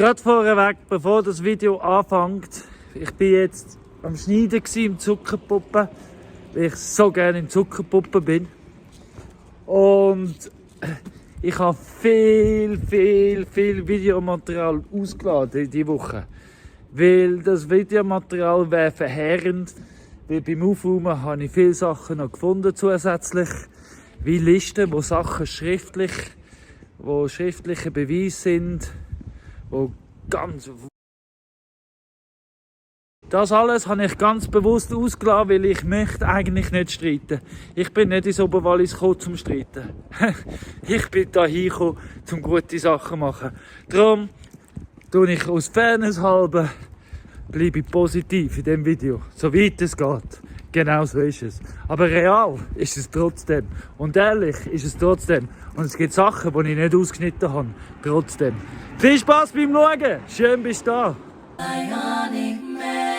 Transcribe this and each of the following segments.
Gerade vorweg, bevor das Video anfängt, ich bin jetzt am Schneiden im Zuckerpuppen, weil ich so gerne in Zuckerpuppen bin. Und ich habe viel Videomaterial ausgeladen diese Woche. Weil das Videomaterial wäre verheerend. Weil beim Aufräumen habe ich viele Sachen noch gefunden zusätzlich. Wie Listen, wo Sachen schriftliche Beweise sind. Wo ganz... Das alles habe ich ganz bewusst ausgelassen, weil ich möchte eigentlich nicht streiten. Ich bin nicht ins Oberwallis gekommen, zum streiten. Ich bin hier hingekommen, um gute Sachen zu machen. Darum tue ich aus Fairness halber, bleibe ich positiv in diesem Video, soweit es geht. Genau so ist es. Aber real ist es trotzdem. Und ehrlich ist es trotzdem. Und es gibt Sachen, die ich nicht ausgeschnitten habe. Trotzdem. Viel Spaß beim Schauen. Schön bist du da. Bionic Man.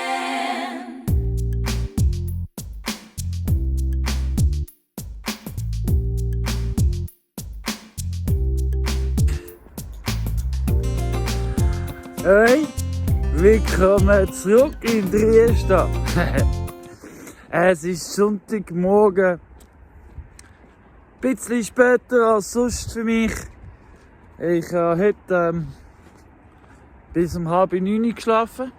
Hey, willkommen zurück in Trieste. Es ist Sonntagmorgen, ein bisschen später als sonst für mich. Ich habe heute bis um 8:30 geschlafen,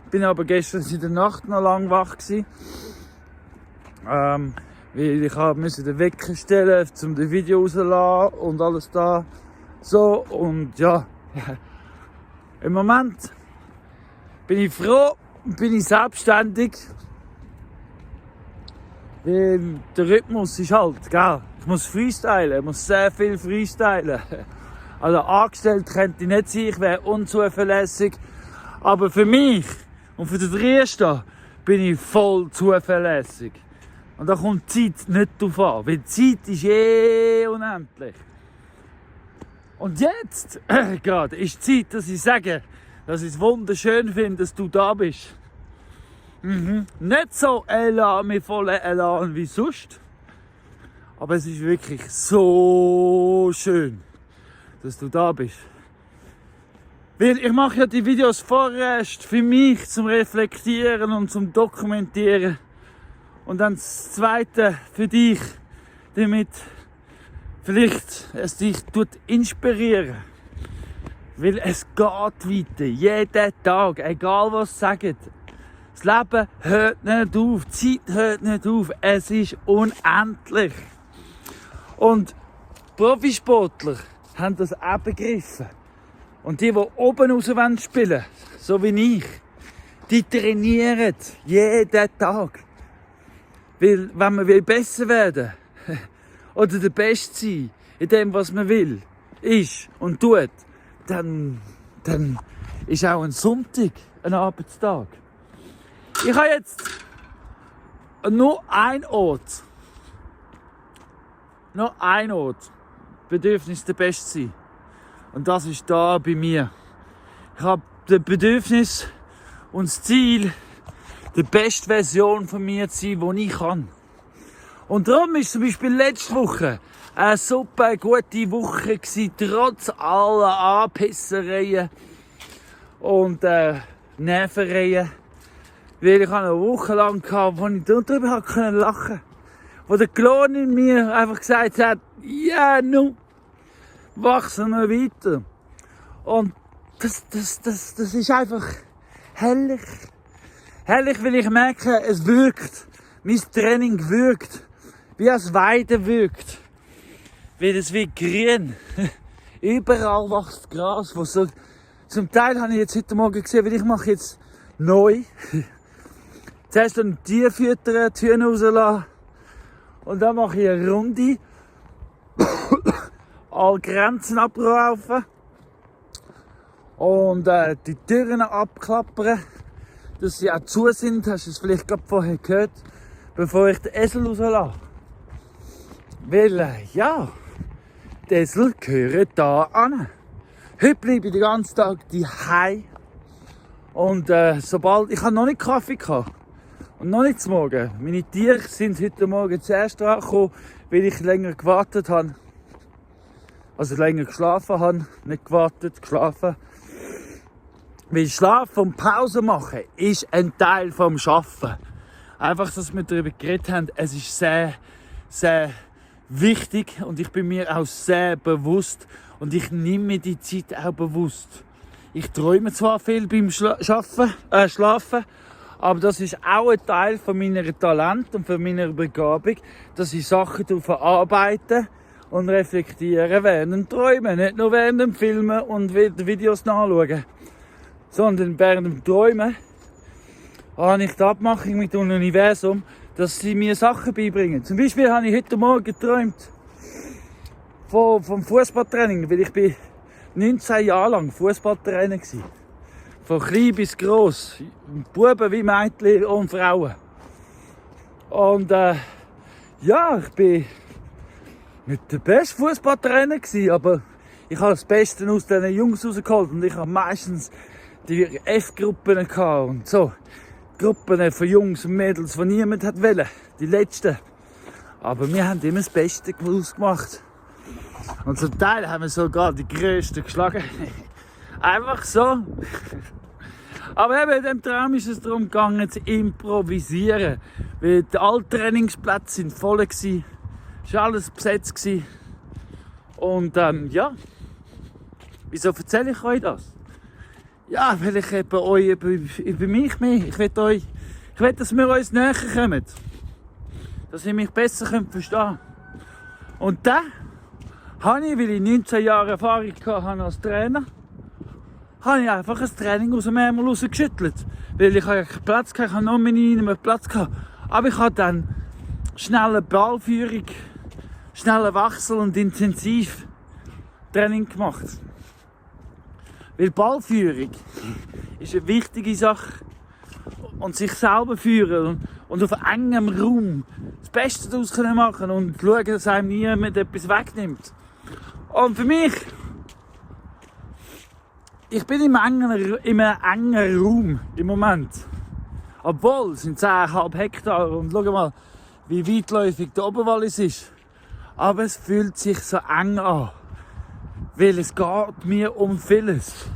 bin aber gestern in der Nacht noch lang wach gewesen. Weil ich musste den Wecker stellen, um das Video rauszulassen und alles da. So, und ja, im Moment bin ich froh und bin ich selbstständig. Weil der Rhythmus ist halt, gell? Ich muss freestylen, ich muss sehr viel freestylen. Also angestellt könnte ich nicht sein, ich wäre unzuverlässig. Aber für mich und für den Triester bin ich voll zuverlässig. Und da kommt die Zeit nicht drauf an, weil die Zeit ist unendlich. Und jetzt, gerade, ist die Zeit, dass ich sage, dass ich es wunderschön finde, dass du da bist. Nicht so Elan, mit voller Elan wie sonst. Aber es ist wirklich so schön, dass du da bist. Weil ich mache ja die Videos vorerst für mich zum Reflektieren und zum Dokumentieren. Und dann das Zweite für dich, damit vielleicht es dich inspirieren. Weil es geht weiter, jeden Tag, egal was sie sagen. Das Leben hört nicht auf, die Zeit hört nicht auf, es ist unendlich. Und Profisportler haben das auch begriffen. Und die oben raus spielen wollen, so wie ich, die trainieren jeden Tag. Weil, wenn man besser werden will, oder der Beste sein, in dem, was man will, ist und tut, dann ist auch ein Sonntag ein Arbeitstag. Ich habe jetzt nur einen Ort, Bedürfnis der Beste sein. Und das ist da bei mir. Ich habe das Bedürfnis und das Ziel, die beste Version von mir zu sein, die ich kann. Und darum war zum Beispiel letzte Woche eine super gute Woche gewesen, trotz aller Anpissereien und Nervereien. Weil ich eine Woche lang hatte, wo ich darüber lachen konnte. Wo der Klon in mir einfach gesagt hat, ja, nun, wachsen wir weiter. Und das ist einfach herrlich. Herrlich, weil ich merke, es wirkt. Mein Training wirkt. Wie als Weide wirkt. Weil es wie grün. Überall wächst Gras. Wo so, zum Teil habe ich jetzt heute Morgen gesehen, weil ich mache jetzt neu. Zuerst ein Tier füttern, die Hühner rauslassen. Und dann mache ich eine Runde. Alle Grenzen ablaufen. Und die Türen abklappern. Dass sie auch zu sind. Hast du es vielleicht gerade vorher gehört. Bevor ich den Esel rauslasse. Weil, ja, die Esel gehören da an. Heute bleibe ich den ganzen Tag daheim. Und sobald... Ich habe noch nicht Kaffee gehabt. Und noch nicht zum Morgen. Meine Tiere sind heute Morgen zuerst angekommen, weil ich länger gewartet habe. Also länger geschlafen habe. Nicht gewartet, geschlafen. Weil Schlafen und Pause machen ist ein Teil vom Arbeiten. Einfach, dass wir darüber geredet haben, es ist sehr, sehr wichtig und ich bin mir auch sehr bewusst und ich nehme mir die Zeit auch bewusst. Ich träume zwar viel beim Schlafen, aber das ist auch ein Teil von meiner Talent und von meiner Begabung, dass ich Sachen verarbeite und reflektiere während dem Träumen. Nicht nur während dem Filmen und Videos nachschauen, sondern während dem Träumen habe ich die Abmachung mit dem Universum, dass sie mir Sachen beibringen. Zum Beispiel habe ich heute Morgen geträumt vom Fußballtraining, weil ich bin 19 Jahre lang Fußballtrainer war. Von klein bis gross. Buben wie Mädchen und Frauen. Und ja, ich bin nicht der beste Fußballtrainer gewesen, aber ich habe das Beste aus diesen Jungs rausgeholt und ich habe meistens die F-Gruppen gehabt und so. Gruppen von Jungs und Mädels, die niemand wollte. Die letzten. Aber wir haben immer das Beste ausgemacht. Und zum Teil haben wir sogar die Größten geschlagen. Einfach so. Aber eben in diesem Traum ist es darum gegangen, zu improvisieren. Weil die Alttrainingsplätze waren voll. Es war alles besetzt. Und ja, wieso erzähle ich euch das? Ja, weil ich eben euch über mich mehr. Ich will, dass wir uns näher kommen. Dass ihr mich besser verstehen könnt. Und dann habe ich, weil ich 19 Jahre Erfahrung hatte als Trainer, habe ich einfach ein Training aus dem Ärmel rausgeschüttelt. Weil ich ja keinen Platz hatte, ich hatte noch einen Platz. Aber ich habe dann schnelle Ballführung, schnellen Wechsel und intensiv Training gemacht. Weil Ballführung ist eine wichtige Sache. Und sich selber führen und auf engem Raum das Beste daraus machen und schauen, dass einem niemand etwas wegnimmt. Und für mich, ich bin in einem engen Raum im Moment. Obwohl, es sind 10,5 Hektar und schau mal, wie weitläufig der Oberwallis ist. Aber es fühlt sich so eng an. Weil es geht mir um vieles.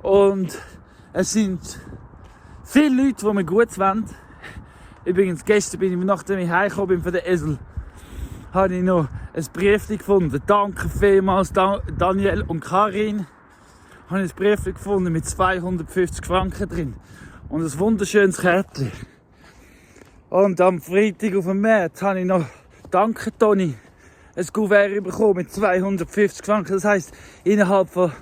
Und es sind viele Leute, die mir gut wollen. Übrigens, gestern nachdem ich heimgekommen bin von der Esel, habe ich noch ein Brief gefunden. Danke vielmals Daniel und Karin. Habe ich ein Brief gefunden mit 250 Franken drin. Und ein wunderschönes Kärtchen. Und am Freitag auf dem März habe ich noch, danke Toni, ein Kuvert bekommen mit 250 Franken. Das heisst, innerhalb von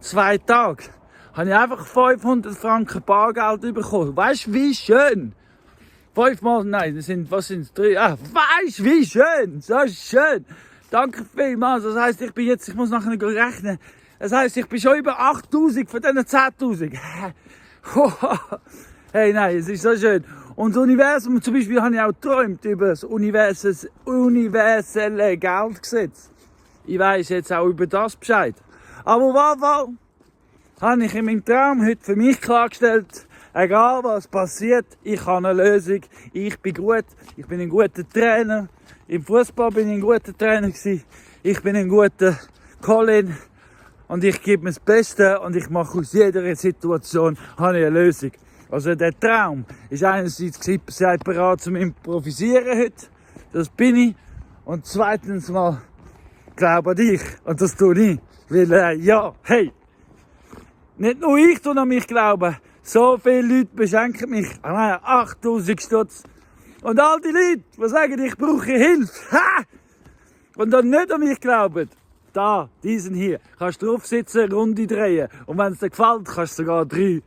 2 Tagen habe ich einfach 500 Franken Bargeld bekommen. Weißt du, wie schön? 5 Mal, nein, das sind, was sind es? 3? Weißt du, wie schön? So schön. Danke vielmals. Das heisst, ich muss nachher rechnen. Das heisst, ich bin schon über 8000 von diesen 10.000. Hey, nein, es ist so schön. Und das Universum, zum Beispiel, habe ich auch geträumt über das universelle Geldgesetz. Ich weiss jetzt auch über das Bescheid. Aber was habe ich in meinem Traum heute für mich klargestellt, egal was passiert, ich habe eine Lösung, ich bin gut, ich bin ein guter Trainer, im Fußball bin ich ein guter Trainer gewesen, ich bin ein guter Colin und ich gebe mir das Beste und ich mache aus jeder Situation habe ich eine Lösung. Also der Traum ist einerseits seid bereit zum Improvisieren heute, das bin ich, und zweitens mal glaube an dich und das tue ich, weil ja, hey, nicht nur ich tue an mich glauben, so viele Leute beschenken mich, 8000 Stutz. Und all die Leute, die sagen, ich brauche Hilfe, ha! Und dann nicht an mich glauben, da, diesen hier, kannst du drauf sitzen, Runde drehen. Und wenn es dir gefällt, kannst du sogar 3.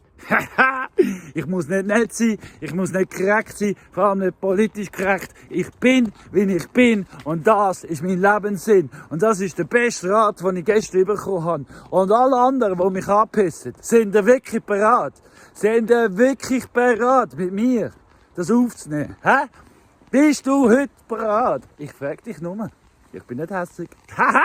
Ich muss nicht nett sein, ich muss nicht korrekt sein, vor allem nicht politisch korrekt. Ich bin, wie ich bin und das ist mein Lebenssinn. Und das ist der beste Rat, den ich gestern bekommen habe. Und alle anderen, die mich anpissen, sind wirklich bereit. Sind wirklich bereit, mit mir das aufzunehmen? Hä? Bist du heute bereit? Ich frage dich nur. Ich bin nicht hässig. Haha!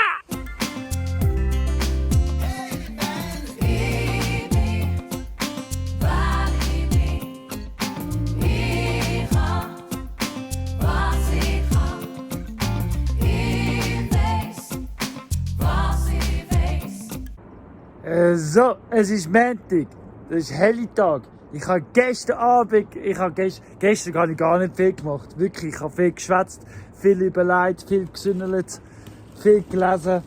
So, So, es ist Montag. Das ist Hellitag. Ich habe gestern Abend, gestern habe ich gar nicht viel gemacht. Wirklich, ich habe viel geschwätzt, viel überlegt, viel gesündelt, viel gelesen,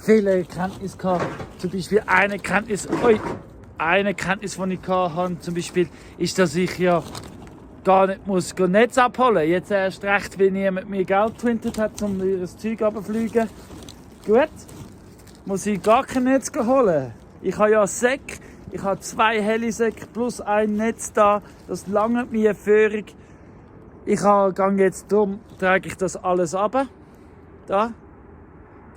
viele Erkenntnisse gehabt. Zum Beispiel eine Erkenntnis, die ich hatte, zum Beispiel, ist, dass ich ja gar nicht muss Netz abholen. Jetzt erst recht, wenn jemand mir Geld gewinnt hat, um ihr Zeug runterzufliegen. Gut, muss ich gar kein Netz holen. Ich habe ja einen Säck, ich habe 2 Helisäcke plus ein Netz da. Das langt mir Führung. Ich gehe jetzt darum, trage ich das alles runter. Da.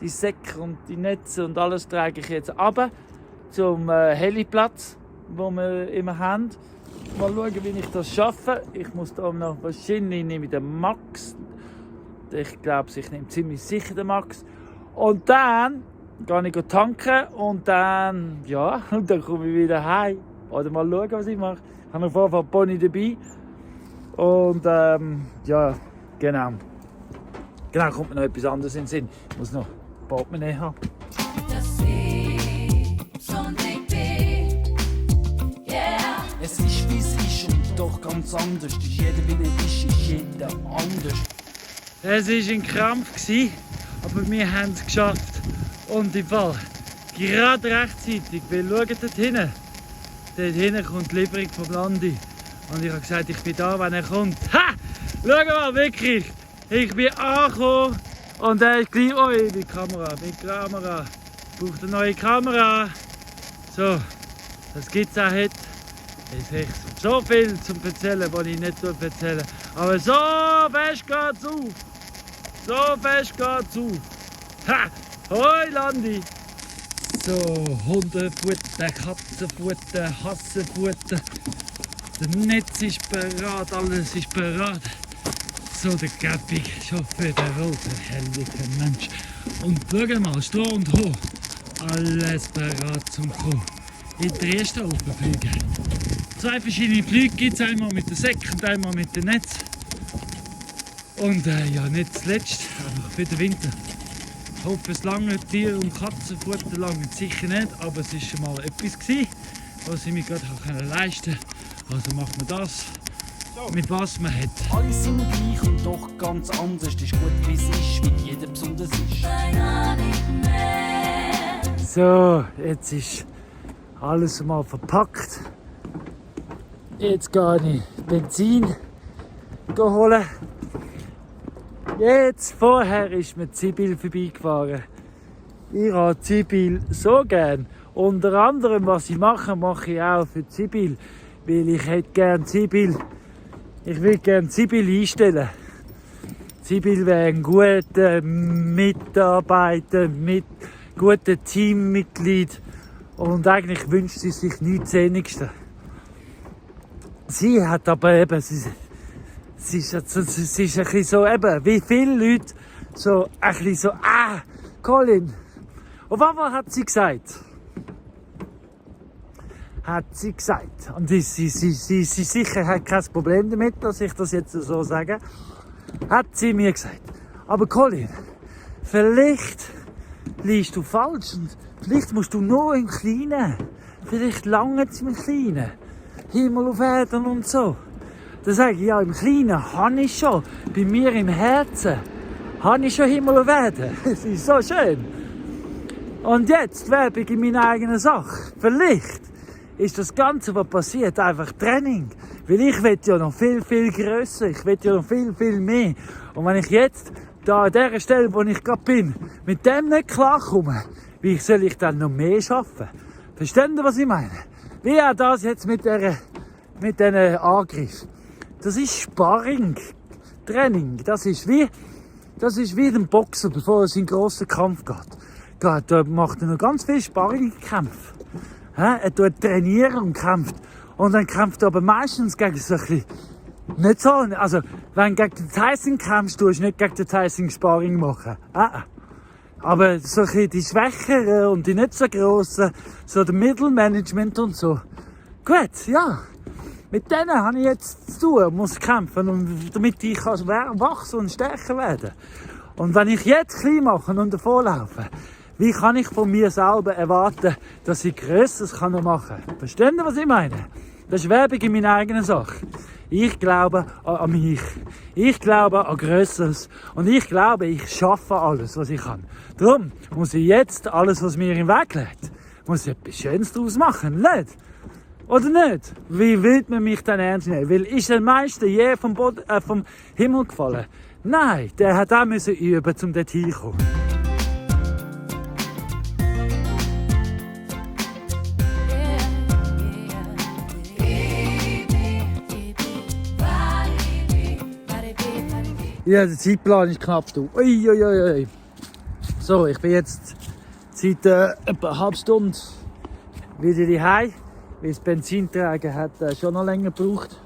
Die Säcke und die Netze und alles trage ich jetzt runter zum Heliplatz, wo wir immer haben. Mal schauen, wie ich das schaffe. Ich muss da noch wahrscheinlich nehme den Max. Ich glaube, ich nehme ziemlich sicher den Max. Und dann gehe ich tanken und dann, ja, und dann komme ich wieder heim. Oder mal schauen, was ich mache. Ich habe auf jeden Fall Pony dabei. Und ja, genau. Genau, kommt mir noch etwas anderes in den Sinn. Ich muss noch ein Portemonnaie haben. Es ist wie es ist und doch ganz anders. Jeder wie er ist jeder anders. Es war ein Krampf, aber wir haben es geschafft. Und im Fall gerade rechtzeitig, weil schaut dort hinten. Dort hinten kommt die Lieferung vom Landi. Und ich habe gesagt, ich bin da, wenn er kommt. Ha! Schau mal, wirklich! Ich bin angekommen und er ist gleich... Oh, die Kamera. Ich brauche eine neue Kamera. So, das gibt es auch heute. Es ist so viel zum Erzählen, was ich nicht erzählen. Aber so fest geht's auf. So fest geht's auf. Ha! Hoi Landi! So, Hundefutter, Katzenfutter, Hassenfutter. Das Netz ist bereit, alles ist bereit. So, der Käppig, schon für den roten, herrlichen Mensch. Und schau mal, Stroh und Ho, alles bereit zum Kommen. In die erste Aufenflüge. 2 verschiedene Flüge gibt es, einmal mit der Säck und einmal mit dem Netz. Und ja, nicht zuletzt, einfach für den Winter. Ich hoffe, es lange Tier- und Katzenfutter lange sicher nicht, aber es war schon mal etwas gewesen, was ich mir gerade leisten konnte. Also macht man das, mit was man hat. Alle sind gleich und doch ganz anders. Das ist gut, wie es ist, wie jeder besonders ist. So, jetzt ist alles mal verpackt. Jetzt gehe ich Benzin holen. Jetzt, vorher ist mir Zibil vorbeigefahren. Ich habe Zibil so gern. Unter anderem, was ich mache, mache ich auch für Zibil. Weil ich hätte gern Zibil. Ich will gern Zibil einstellen. Zibil wäre ein guter Mitarbeiter, guter Teammitglied. Und eigentlich wünscht sie sich nichts Wenigste. Sie hat aber eben, sie ist ein bisschen so, eben, wie viele Leute, so ein bisschen so, Colin. Auf einmal hat sie gesagt. Und sie sicher hat kein Problem damit, dass ich das jetzt so sage. Hat sie mir gesagt. Aber Colin, vielleicht liegst du falsch und vielleicht musst du nur im Kleinen. Vielleicht lange es im Kleinen. Himmel auf Erden und so. Dann sage ich, ja, im Kleinen habe ich schon. Bei mir im Herzen habe ich schon Himmel und Erden. Es ist so schön. Und jetzt werbe ich in meiner eigenen Sache. Vielleicht ist das Ganze, was passiert, einfach Training. Weil ich will ja noch viel, viel grösser. Ich will ja noch viel, viel mehr. Und wenn ich jetzt da an der Stelle, wo ich gerade bin, mit dem nicht klarkomme, wie soll ich dann noch mehr schaffen? Verstehen Sie, was ich meine? Wie auch das jetzt mit diesen Angriff. Das ist Sparring, Training. Das ist wie ein Boxer, bevor er in einen grossen Kampf geht. Da macht er noch ganz viel Sparringkämpfe. Er tut trainieren und kämpft. Und dann kämpft er aber meistens gegen so ein bisschen, nicht so, also, wenn du gegen den Tyson kämpfst, tust du nicht gegen den Tyson Sparring machen. Aber so ein bisschen die Schwächeren und die nicht so grossen, so der Mittelmanagement und so. Gut, ja. Mit denen habe ich jetzt zu tun, muss kämpfen, damit ich wachsen und stärker werden. Und wenn ich jetzt klein mache und davonlaufe, Wie kann ich von mir selber erwarten, dass ich Grösseres machen kann? Verstehen Sie, was ich meine? Das ist Werbung in meiner eigenen Sache. Ich glaube an mich. Ich glaube an Grösseres. Und ich glaube, ich schaffe alles, was ich kann. Darum muss ich jetzt alles, was mir im Weg liegt, muss ich etwas Schönes daraus machen, nicht? Oder nicht? Wie will man mich dann ernst nehmen? Weil ist der Meister je vom Himmel gefallen? Nein, der hat auch müssen üben, um dort hinzukommen. Ja, der Zeitplan ist knapp. Uiuiui. So, ich bin jetzt seit etwa einer halben Stunde wieder daheim. Weil das Benzintragen hat schon noch länger gebraucht.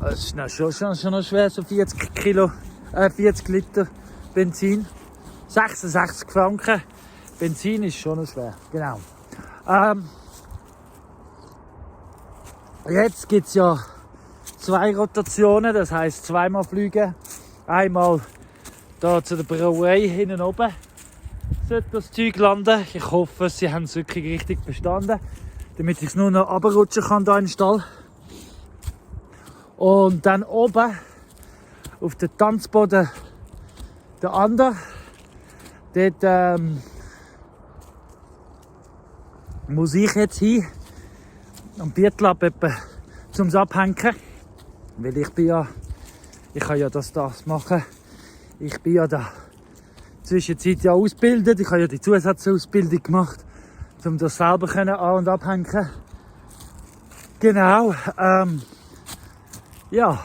Es ist schon noch schwer, so 40 Liter Benzin. 66 Franken. Benzin ist schon noch schwer. Genau. Jetzt gibt es ja 2 Rotationen, das heisst zweimal fliegen. Einmal da zu der Brauerei hinten oben sollte das Zeug landen. Ich hoffe, sie haben es wirklich richtig verstanden, damit ich es nur noch runterrutschen kann hier in den Stall. Und dann oben auf dem Tanzboden der andere. Dort muss ich jetzt hin, am Viertel ab etwa zum Abhängen. Weil ich kann ja das machen. Ich bin ja da zwischenzeit ja ausgebildet. Ich habe ja die Zusatzausbildung gemacht, um das selber an- und abhängen. Genau. Ja,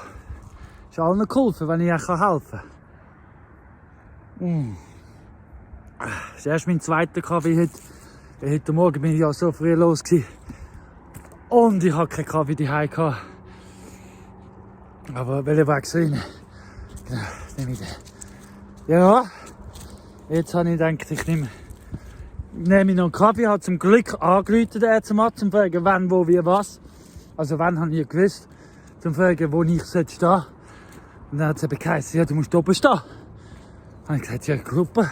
ist allen geholfen, wenn ich euch helfen kann. Das ist erst mein zweiter Kaffee heute. Heute Morgen bin ich ja so früh los gewesen. Und ich hatte keinen Kaffee daheim gehabt. Aber welcher Weg rein? Genau, nehme ich den. Ja, jetzt habe ich gedacht, ich nehme noch einen Kaffee. Ich habe zum Glück angerufen, der zum Arzt, um zu fragen, wann, wo, wie, was. Also wann habe ich gewusst, zum zu fragen, wo ich stehen sollte. Und dann hat es eben geheißen, ja, du musst oben stehen. Dann habe ich gesagt, ja, Gruppe,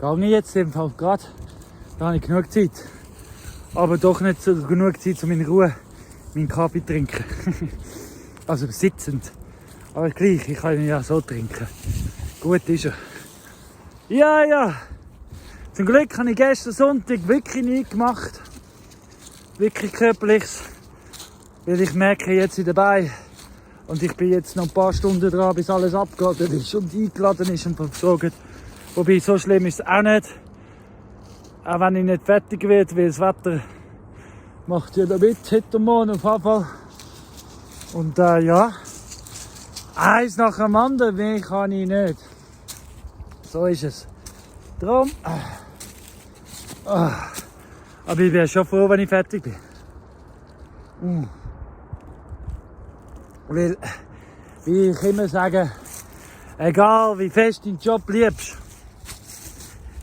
gehe ich jetzt, in dem Fall gerade. Da habe ich genug Zeit. Aber doch nicht so genug Zeit, um in Ruhe meinen Kaffee zu trinken. Also sitzend. Aber gleich, ich kann ihn ja so trinken. Gut ist er. Ja. Zum Glück habe ich gestern Sonntag wirklich nichts gemacht. Wirklich körperliches. Weil ich merke jetzt in dabei. Und ich bin jetzt noch ein paar Stunden dran, bis alles abgeladen ist und eingeladen ist und versorgt. Wobei, so schlimm ist es auch nicht. Auch wenn ich nicht fertig werde, weil das Wetter macht ja da mit, heute und morgen auf jeden Fall. Und ja, eins nach dem anderen, mehr kann ich nicht. So ist es. Darum, aber ich wäre schon froh, wenn ich fertig bin. Weil, wie ich immer sage, egal wie fest du deinen Job liebst,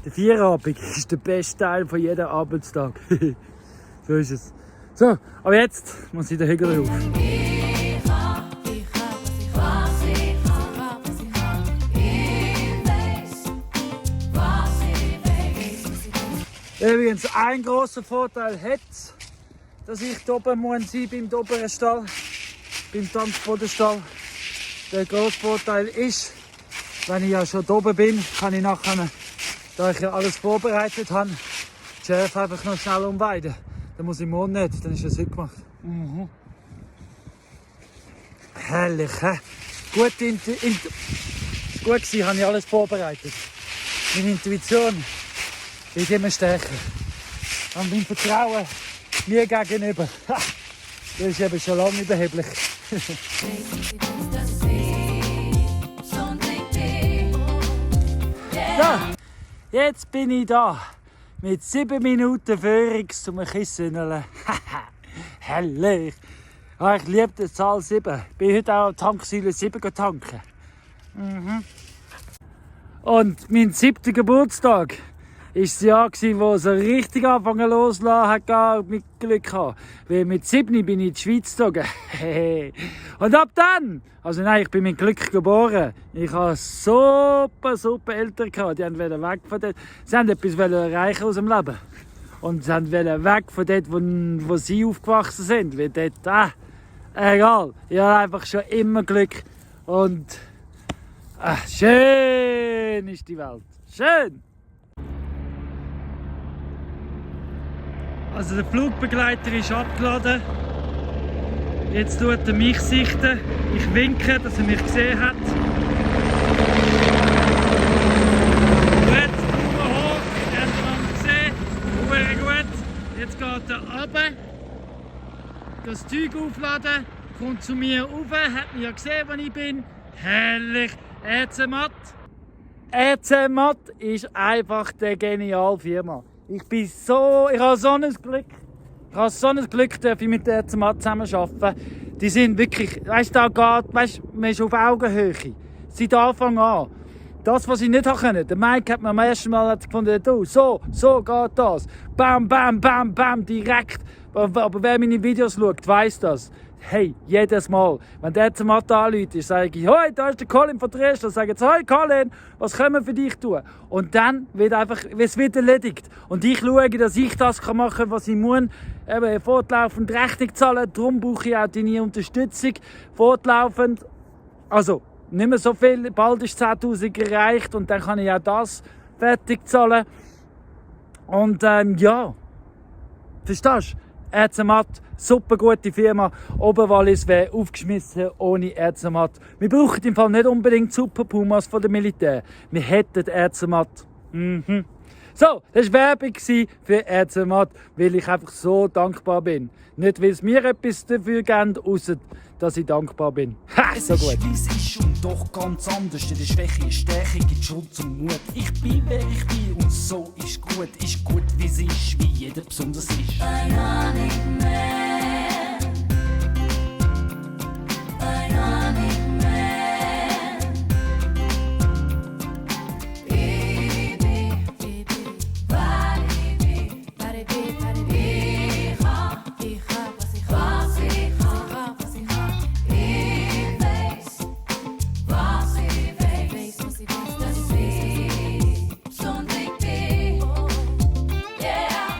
der Feierabend ist der beste Teil von jedem Arbeitstag. So ist es. So, aber jetzt muss ich den Hügel rauf. Übrigens, ein grosser Vorteil hat, dass ich hier oben muss sein beim oberen Stall, beim Tanzbodenstall. Der grosse Vorteil ist, wenn ich ja schon hier oben bin, kann ich nachher, da ich ja alles vorbereitet habe, die Schärfe einfach noch schnell umweiden. Dann muss ich morgen nicht, dann ist es heute gemacht. Herrlich, hä? Gut gewesen, habe ich alles vorbereitet. Meine Intuition wird immer stärker. Und mein Vertrauen mir gegenüber, das ist eben schon lange überheblich. So, jetzt bin ich da. Mit 7 Minuten Führungs zum Kissen. Herrlich. Ja, ich liebe die Zahl 7. Ich bin heute auch an Tanksäule 7 tanken. Und mein 7. Geburtstag das Jahr, wo es richtig angefangen loszulassen hat, mit Glück haben. Weil mit 7 bin ich in die Schweiz gezogen. Und ab dann, also nein, ich bin mit Glück geboren. Ich hatte super Eltern gehabt. Die wollten weg von dort. Sie wollten etwas erreichen aus dem Leben. Und sie wollten weg von dort, wo sie aufgewachsen sind. Weil dort, egal. Ich habe einfach schon immer Glück. Und schön ist die Welt. Schön! Also der Flugbegleiter ist abgeladen. Jetzt tut er mich sichten. Ich winke, dass er mich gesehen hat. Gut, Daumen hoch. Er hat mich gesehen. Sehr gut. Jetzt geht er runter. Das Zeug aufladen. Kommt zu mir rauf. Hat mich ja gesehen, wo ich bin. Herrlich. RC Matt. RC Matt ist einfach die geniale Firma. Ich habe so ein Glück. Ich habe so ein Glück, dass ich mit der RC Matt zusammenarbeiten. Die sind wirklich, weißt du, man ist auf Augenhöhe. Seit Anfang an. Das, was ich nicht konnte. Der Mike hat mir am ersten Mal gefunden, so geht das. Bam, bam, bam, bam, direkt. Aber wer meine Videos schaut, weiss das. Hey, jedes Mal, wenn der zum Matt anruft, sage ich, hoi, da ist der Colin von Dresden. Dann sage ich, hoi Colin, was können wir für dich tun? Und dann wird es wird erledigt. Und ich schaue, dass ich das machen kann, was ich muss. Eben, fortlaufend Rechnung zahlen, darum brauche ich auch deine Unterstützung. Fortlaufend, also nicht mehr so viel, bald ist 10'000 erreicht und dann kann ich auch das fertig zahlen. Und ja, verstehst du? RC Matt, super gute Firma. Oberwallis wäre aufgeschmissen ohne RC Matt. Wir brauchen im Fall nicht unbedingt Super Pumas von der Militär. Wir hätten RC Matt. So, das war Werbung für RC Matt, weil ich einfach so dankbar bin. Nicht, weil es mir etwas dafür geben, außer dass ich dankbar bin. Ha, so gut. Es ist, wie es ist und doch ganz anders. In der Schwäche ist Stärke, gibt Schutz und Mut. Ich bin, wer ich bin und so ist gut, wie es ist, wie jeder besonders ist.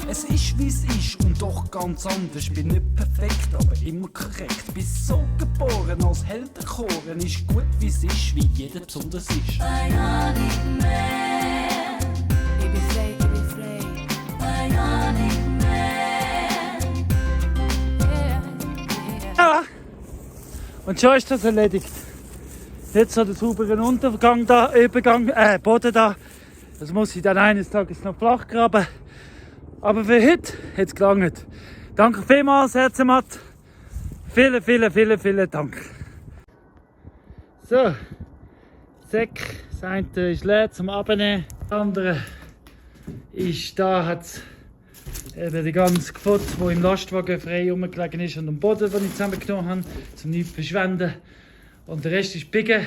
Es ist, wie es ist und doch ganz anders. Bin nicht perfekt, aber immer korrekt. Bin so geboren als Held erkoren. Ist gut, wie es ist, wie jeder besonders ist. Ich bin frei, ich bin frei. Ja. Und schon ist das erledigt. Jetzt so der saubere Untergang da, Boden da. Das muss ich dann eines Tages noch flach graben. Aber für heute hat es gelangt. Danke vielmals, RC Matt. Vielen Dank. So, Säck. Das eine ist leer zum Abnehmen. Das andere ist, da hat es eben die ganze Gefutter, die im Lastwagen frei rumgelegen ist und am Boden, den ich zusammengenommen habe, zum nichts verschwenden. Und der Rest ist biegen,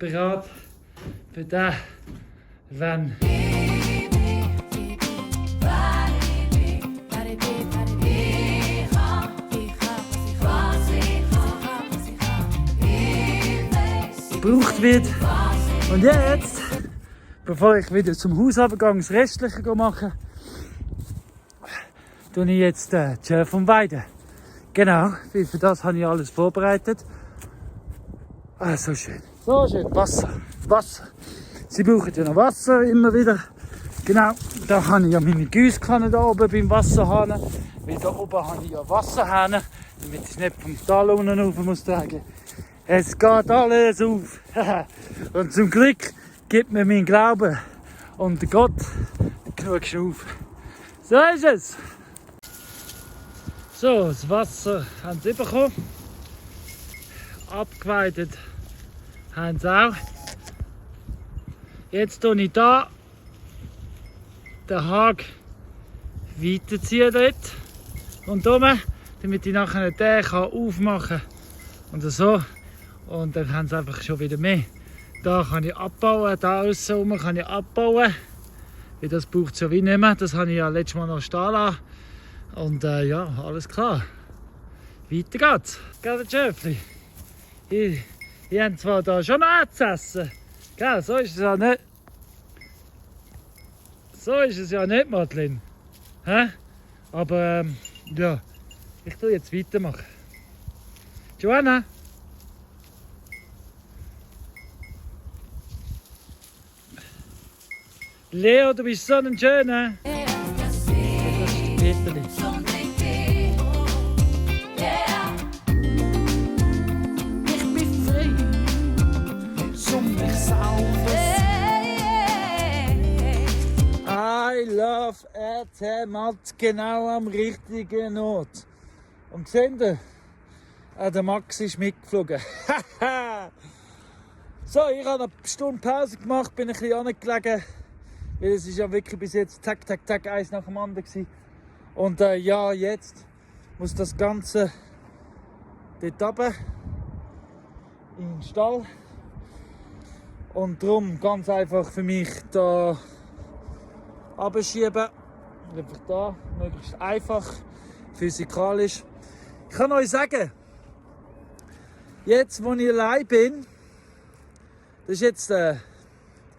bereit für den, wenn. Gebraucht wird. Und jetzt, bevor ich wieder zum Haus runtergehe, das Restliche machen, tue ich jetzt die Schäfe vom Weiden. Genau, weil für das habe ich alles vorbereitet. Ah, so schön. So schön, Wasser. Sie brauchen ja noch Wasser immer wieder. Genau, da habe ich ja meine Gießkanne da oben beim Wasserhahn. Weil da oben habe ich ja Wasserhähne, damit ich es nicht vom Tal unten rauf muss tragen. Es geht alles auf. Und zum Glück gibt mir mein Glaube und der Gott genug Schnauf. So ist es. So, das Wasser haben sie bekommen. Abgeweitet haben sie auch. Jetzt tue ich hier den Hag weiterziehen dort und oben, damit ich nachher den aufmachen kann. Und so. Und dann haben sie einfach schon wieder mehr. Da kann ich abbauen, da aussen rum kann ich abbauen. Weil das braucht es ja wie nicht mehr. Das habe ich ja letztes Mal noch stehen lassen. Und ja, alles klar. Weiter geht's. Gell, Schäfli? Ich habe zwar da schon noch zu essen. Gell, so ist es ja nicht. So ist es ja nicht, Madeleine. Hä? Aber ja, ich tue jetzt weitermachen. Joanna? Leo, du bist so ein Schöner. Das ist Peterli. Ich bin frei, zum mich selber. I love RTL genau am richtigen Ort. Und seht ihr? Der Max ist mitgeflogen. So, ich habe eine Stunde Pause gemacht, bin ein bisschen angelegen. Weil es ist ja wirklich bis jetzt tack, tack, tack, eins nach dem anderen gewesen. Und ja, jetzt muss das Ganze dort runter in den Stall. Und darum ganz einfach für mich da abschieben. Einfach da, möglichst einfach, physikalisch. Ich kann euch sagen, jetzt wo ich allein bin, das ist jetzt eine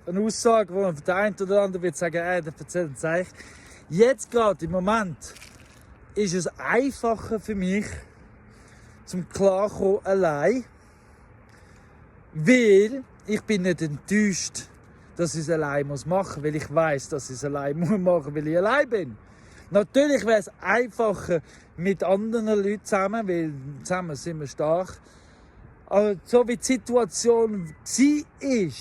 Aussage, wo der eine oder andere wird sagen, der erzählt es euch. Jetzt gerade im Moment ist es einfacher für mich, zum Klarkommen allein, weil ich bin nicht enttäuscht, dass ich es allein machen muss, weil ich weiß, dass ich es allein machen muss, weil ich allein bin. Natürlich wäre es einfacher mit anderen Leuten zusammen, weil zusammen sind wir stark. Aber so wie die Situation war,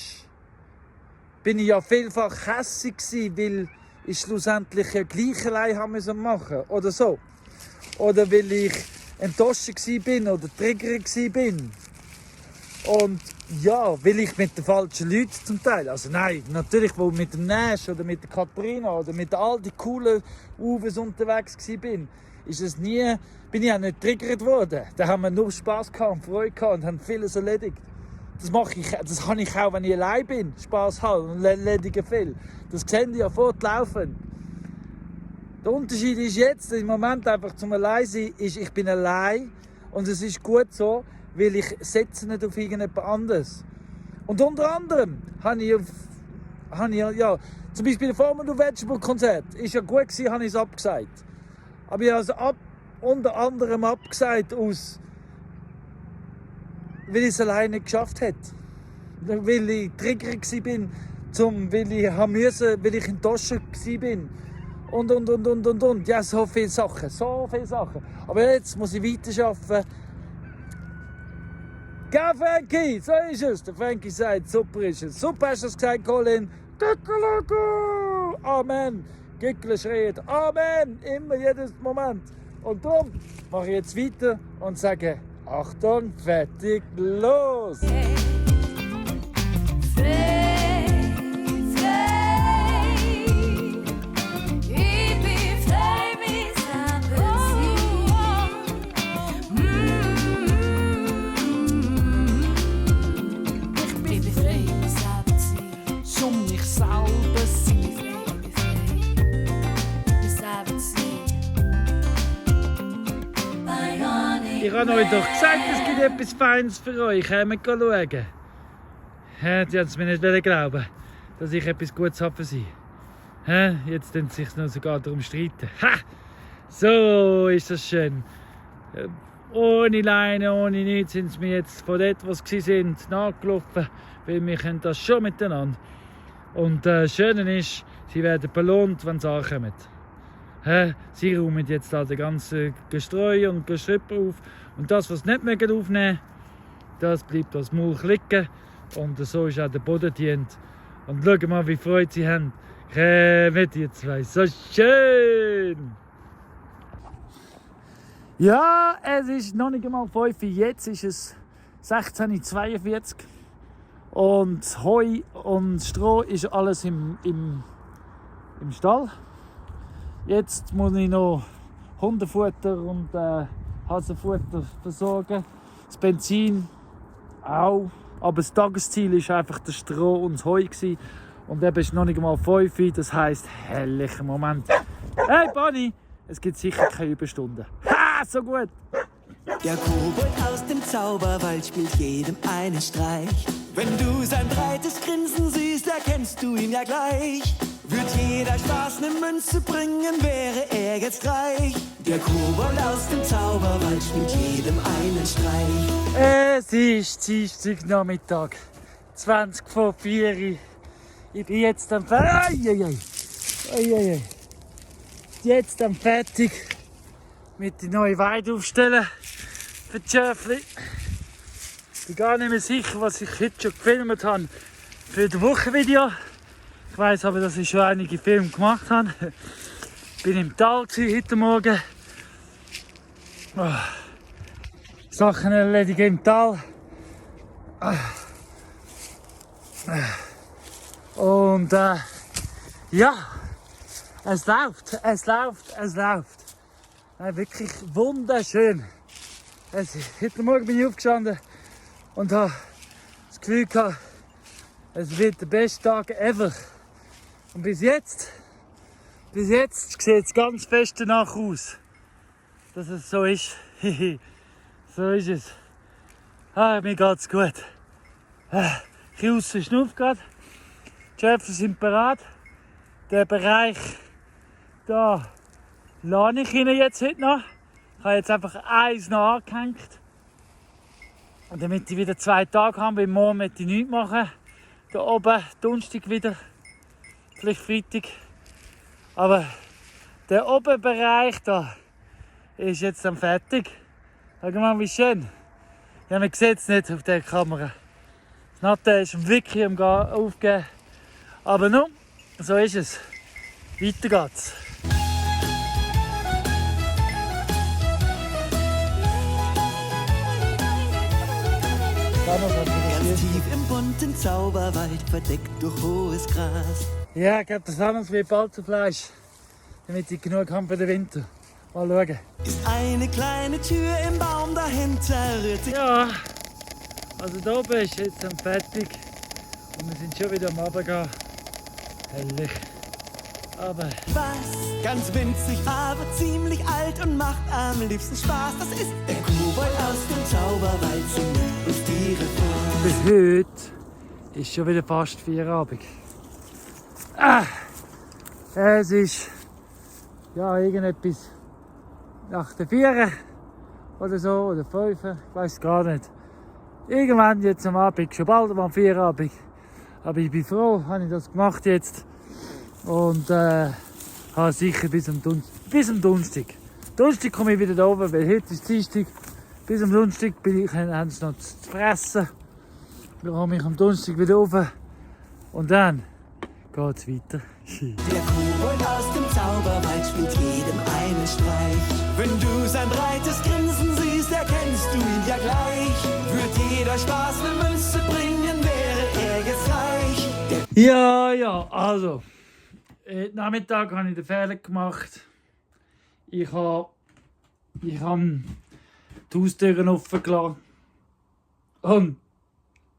bin ich ja vielfach hässig gewesen, weil ich schlussendlich ja gleich allein haben müssen machen oder so. Oder weil ich enttäuscht war oder triggert war. Und ja, weil ich mit den falschen Leuten zum Teil, also nein, natürlich, wo mit dem Nash oder mit der Katharina oder mit all die coolen Uwes unterwegs war, ist es nie, bin ich auch nicht getriggert worden. Da haben wir nur Spass gehabt und Freude gehabt und haben vieles erledigt. Das habe ich auch, wenn ich allein bin, Spass haben und erledige viel. Das sehen die ja fortlaufend. Der Unterschied ist jetzt, im Moment einfach zum Alleinsein, ist, ich bin allein und es ist gut so, weil ich setze nicht auf irgendjemand anderes. Und unter anderem habe ich ja, zum Beispiel das Formula Vegetable Konzert, ist ja gut gewesen, habe ich es abgesagt. Aber ich habe es unter anderem abgesagt weil ich es alleine nicht geschafft habe. Weil ich triggert war, weil ich enttäuscht war. Und. Ja, so viele Sachen. Aber jetzt muss ich weiterarbeiten. Gell, Frankie? So ist es. Der Frankie sagt, super ist es. Super hast du es gesagt, Colin. Gickeloko! Amen. Gickel schreit Amen. Immer, jedes Moment. Und darum mache ich jetzt weiter und sage, Achtung, fertig, los! Ich habe euch doch gesagt, es gibt etwas Feines für euch. Kommt schauen. Die haben es mir nicht glauben, dass ich etwas Gutes habe für sie. Jetzt können sie sich noch sogar darum streiten. Ha! So ist das schön. Ohne Leine, ohne nichts sind sie mir jetzt von dort, wo sie sind, nachgelaufen. Weil wir können das schon miteinander. Und das Schöne ist, sie werden belohnt, wenn sie ankommen. Sie räumen jetzt da den ganzen Gestreu und Gestrüpp auf. Und das, was sie nicht aufnehmen mögen, das bleibt als Mulch liegen. Und so ist auch der Boden dient. Und schau mal, wie Freude sie haben. Mit ihr zwei. So schön! Ja, es ist noch nicht einmal 5 Uhr. Jetzt ist es 16:42 Uhr. Und Heu und Stroh ist alles im Stall. Jetzt muss ich noch Hundefutter und Hasenfutter versorgen. Das Benzin auch. Aber das Tagesziel war einfach das Stroh und das Heu. Und eben ist noch nicht mal 5 Uhr, das heisst, herrlicher Moment. Hey Bonnie, es gibt sicher keine Überstunden. Ha, so gut! Der Kobold aus dem Zauberwald spielt jedem einen Streich. Wenn du sein breites Grinsen siehst, erkennst du ihn ja gleich. Wird jeder Spaß ne Münze bringen, wäre er jetzt reich. Der Kobold aus dem Zauberwald spielt jedem einen Streich. Es ist Dienstagnachmittag, 20 vor 4 Uhr. Ich bin jetzt am Jetzt am fertig mit der neuen Weide aufstellen für die Schäfli. Ich bin gar nicht mehr sicher, was ich heute schon gefilmt habe für das Wochenvideo. Ich weiss aber, dass ich schon einige Filme gemacht habe. Ich bin im Tal heute Morgen. Sachen erledigen im Tal. Und ja, es läuft. Nein, wirklich wunderschön. Heute Morgen bin ich aufgestanden und habe das Gefühl gehabt, es wird der beste Tag ever. Und bis jetzt sieht es ganz fest danach aus, dass es so ist. So ist es. Mir geht's gut. Ich aussen schnuff gerade. Die Schäfchen sind bereit. Der Bereich da lade ich ihnen jetzt heute noch. Ich habe jetzt einfach eins noch angehängt. Und damit ich wieder 2 Tage habe, weil morgen möchte ich nichts machen. Da oben, Donnerstag wieder, vielleicht Freitag. Aber der Oberbereich da ist jetzt dann fertig. Schau mal, wie schön. Ja, man sieht es nicht auf der Kamera. Das Natte ist wirklich am Aufgehen. Aber nun, so ist es. Weiter geht's. Ganz tief im bunten Zauberwald, verdeckt durch hohes Gras. Ja, ich glaube, das Hannes wird bald zu Fleisch, damit ich genug habe für den Winter. Mal schauen. Ist eine kleine Tür im Baum dahinter, rührt sich. Ja, also da oben ist jetzt dann fertig und wir sind schon wieder am Runtergehen. Herrlich. Aber Was? Ganz winzig, aber ziemlich alt und macht am liebsten Spaß. Das ist der Kobold aus dem Zauberwald, singt uns Tiere vor. bis heute ist schon wieder fast Feierabend. Es ist ja irgendetwas nach der 4 oder so, oder 5, ich weiß gar nicht. Irgendwann jetzt am Abend, schon bald am Feierabend. Aber ich bin froh, habe ich das gemacht jetzt. Und habe sicher bis am Donnerstag. Donnerstag komme ich wieder da oben, weil heute ist Dienstag. Bis am Donnerstag haben sie noch zu fressen. Dann komme ich am Donnerstag wieder rauf. Und dann geht es weiter. Der Kobold aus dem Zauberwald spielt jedem einen Streich. Wenn du sein breites Grinsen siehst, erkennst du ihn ja gleich. Wird jeder Spaß eine Münze bringen, wäre er jetzt reich. Ja, also. Nachmittag habe ich den Fehler gemacht. Ich habe die Haustüren offen gelassen. Und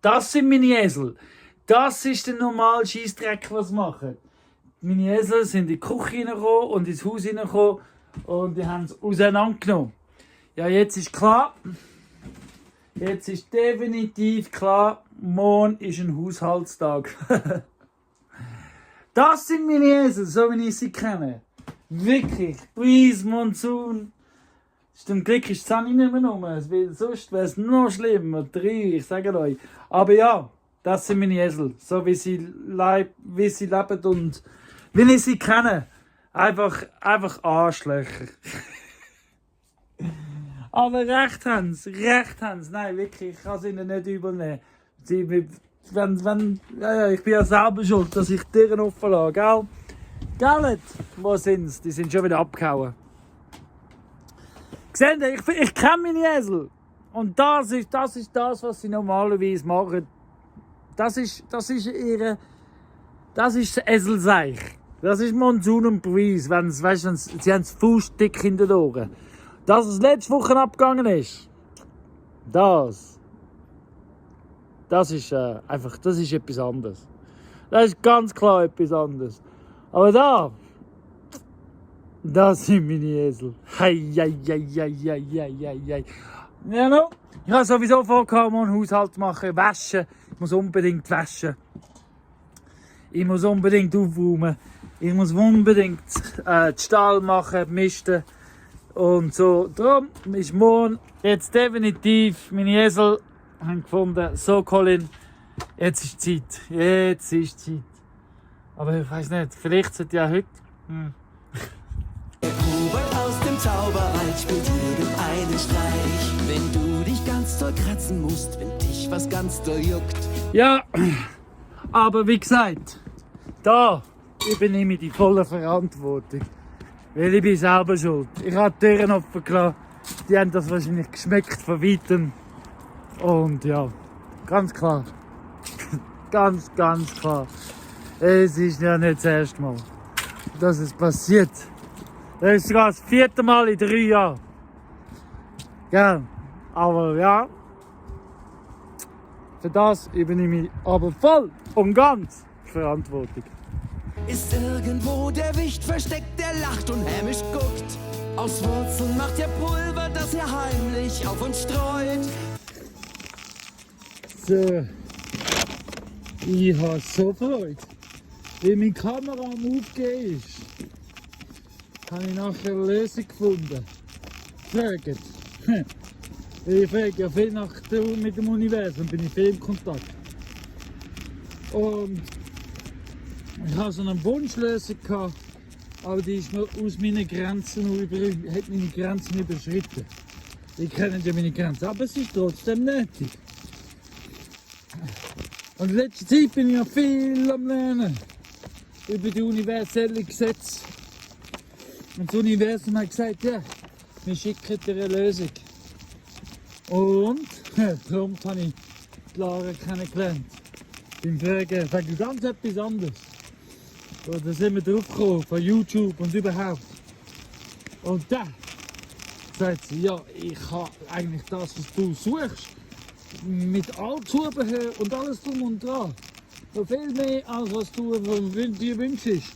das sind meine Esel. Das ist der normale Scheissdreck, was sie machen. Meine Esel sind in die Küche reingekommen und ins Haus reingekommen und die haben es auseinandergenommen. Ja, jetzt ist klar. Jetzt ist definitiv klar, morgen ist ein Haushaltstag. Das sind meine Esel, so wie ich sie kenne. Wirklich. Breeze, Monsoon. Zum Glück ist die Sonne nicht mehr rum. Sonst wäre es noch schlimmer. 3, ich sage euch. Aber ja, das sind meine Esel. So wie sie leben und wie ich sie kenne. Einfach Arschlöcher. Aber recht haben sie. Nein, wirklich, ich kann es ihnen nicht übel nehmen. Ich bin ja selber schuld, dass ich die Türen offen lasse, gell? Gell? Wo sind sie? Die sind schon wieder abgehauen. Seht ihr, ich kenne meine Esel. Und das ist das, was sie normalerweise machen. Das ist das Eselseich. Das ist Monsoon und Breeze. Sie haben das Fußdick hinter den Ohren. Dass es letzte Woche abgegangen ist, das ist einfach, das ist etwas anderes. Das ist ganz klar etwas anderes. Aber da sind meine Esel. Hei. Ja, no. Ich habe sowieso vor, einen Haushalt zu machen, waschen. Ich muss unbedingt waschen. Ich muss unbedingt aufräumen. Ich muss unbedingt den Stall machen, misten. Und so. Darum ist morgen jetzt definitiv meine Esel haben gefunden. So, Colin, jetzt ist Zeit. Jetzt ist Zeit. Aber ich weiß nicht, vielleicht sollte ja heute. Der Kobold aus dem Zauberwald spielt jedem einen Streich. Wenn du dich ganz doll kratzen musst, wenn dich was ganz doll juckt. Ja, aber wie gesagt, da übernehme ich die volle Verantwortung. Weil ich bin selber schuld. Ich habe die Türen offen gelassen. Die haben das wahrscheinlich geschmeckt von weitem. Und ja, ganz klar. ganz klar. Es ist ja nicht das erste Mal, dass es passiert. Das ist sogar das 4. Mal in 3 Jahren. Ja, aber ja. Für das übernehme ich aber voll und ganz Verantwortung. Ist irgendwo der Wicht versteckt, der lacht und hämisch guckt. Aus Wurzeln macht er Pulver, das er heimlich auf uns streut. So. Ich habe so Freude. Wie meine Kamera am Aufgehen ist, habe ich nachher eine Lösung gefunden. Fragt. Ich frage ja viel mit dem Universum, bin ich viel in Kontakt. Und ich hatte so eine Wunschlösung gehabt, aber die ist noch aus meinen Grenzen hat meine Grenzen überschritten. Ich kenne ja meine Grenzen, aber es ist trotzdem nötig. Und in letzter Zeit bin ich ja viel am Lernen über die universellen Gesetze. Und das Universum hat gesagt, ja, wir schicken dir eine Lösung. Und darum habe ich die Lara kennengelernt. Beim Fragen wegen ganz etwas anderes. Da sind wir drauf gekommen, von YouTube und überhaupt. Und dann sagt sie, ja, ich habe eigentlich das, was du suchst. Mit all Zubehör und alles drum und dran. Noch viel mehr, als was du dir wünschst.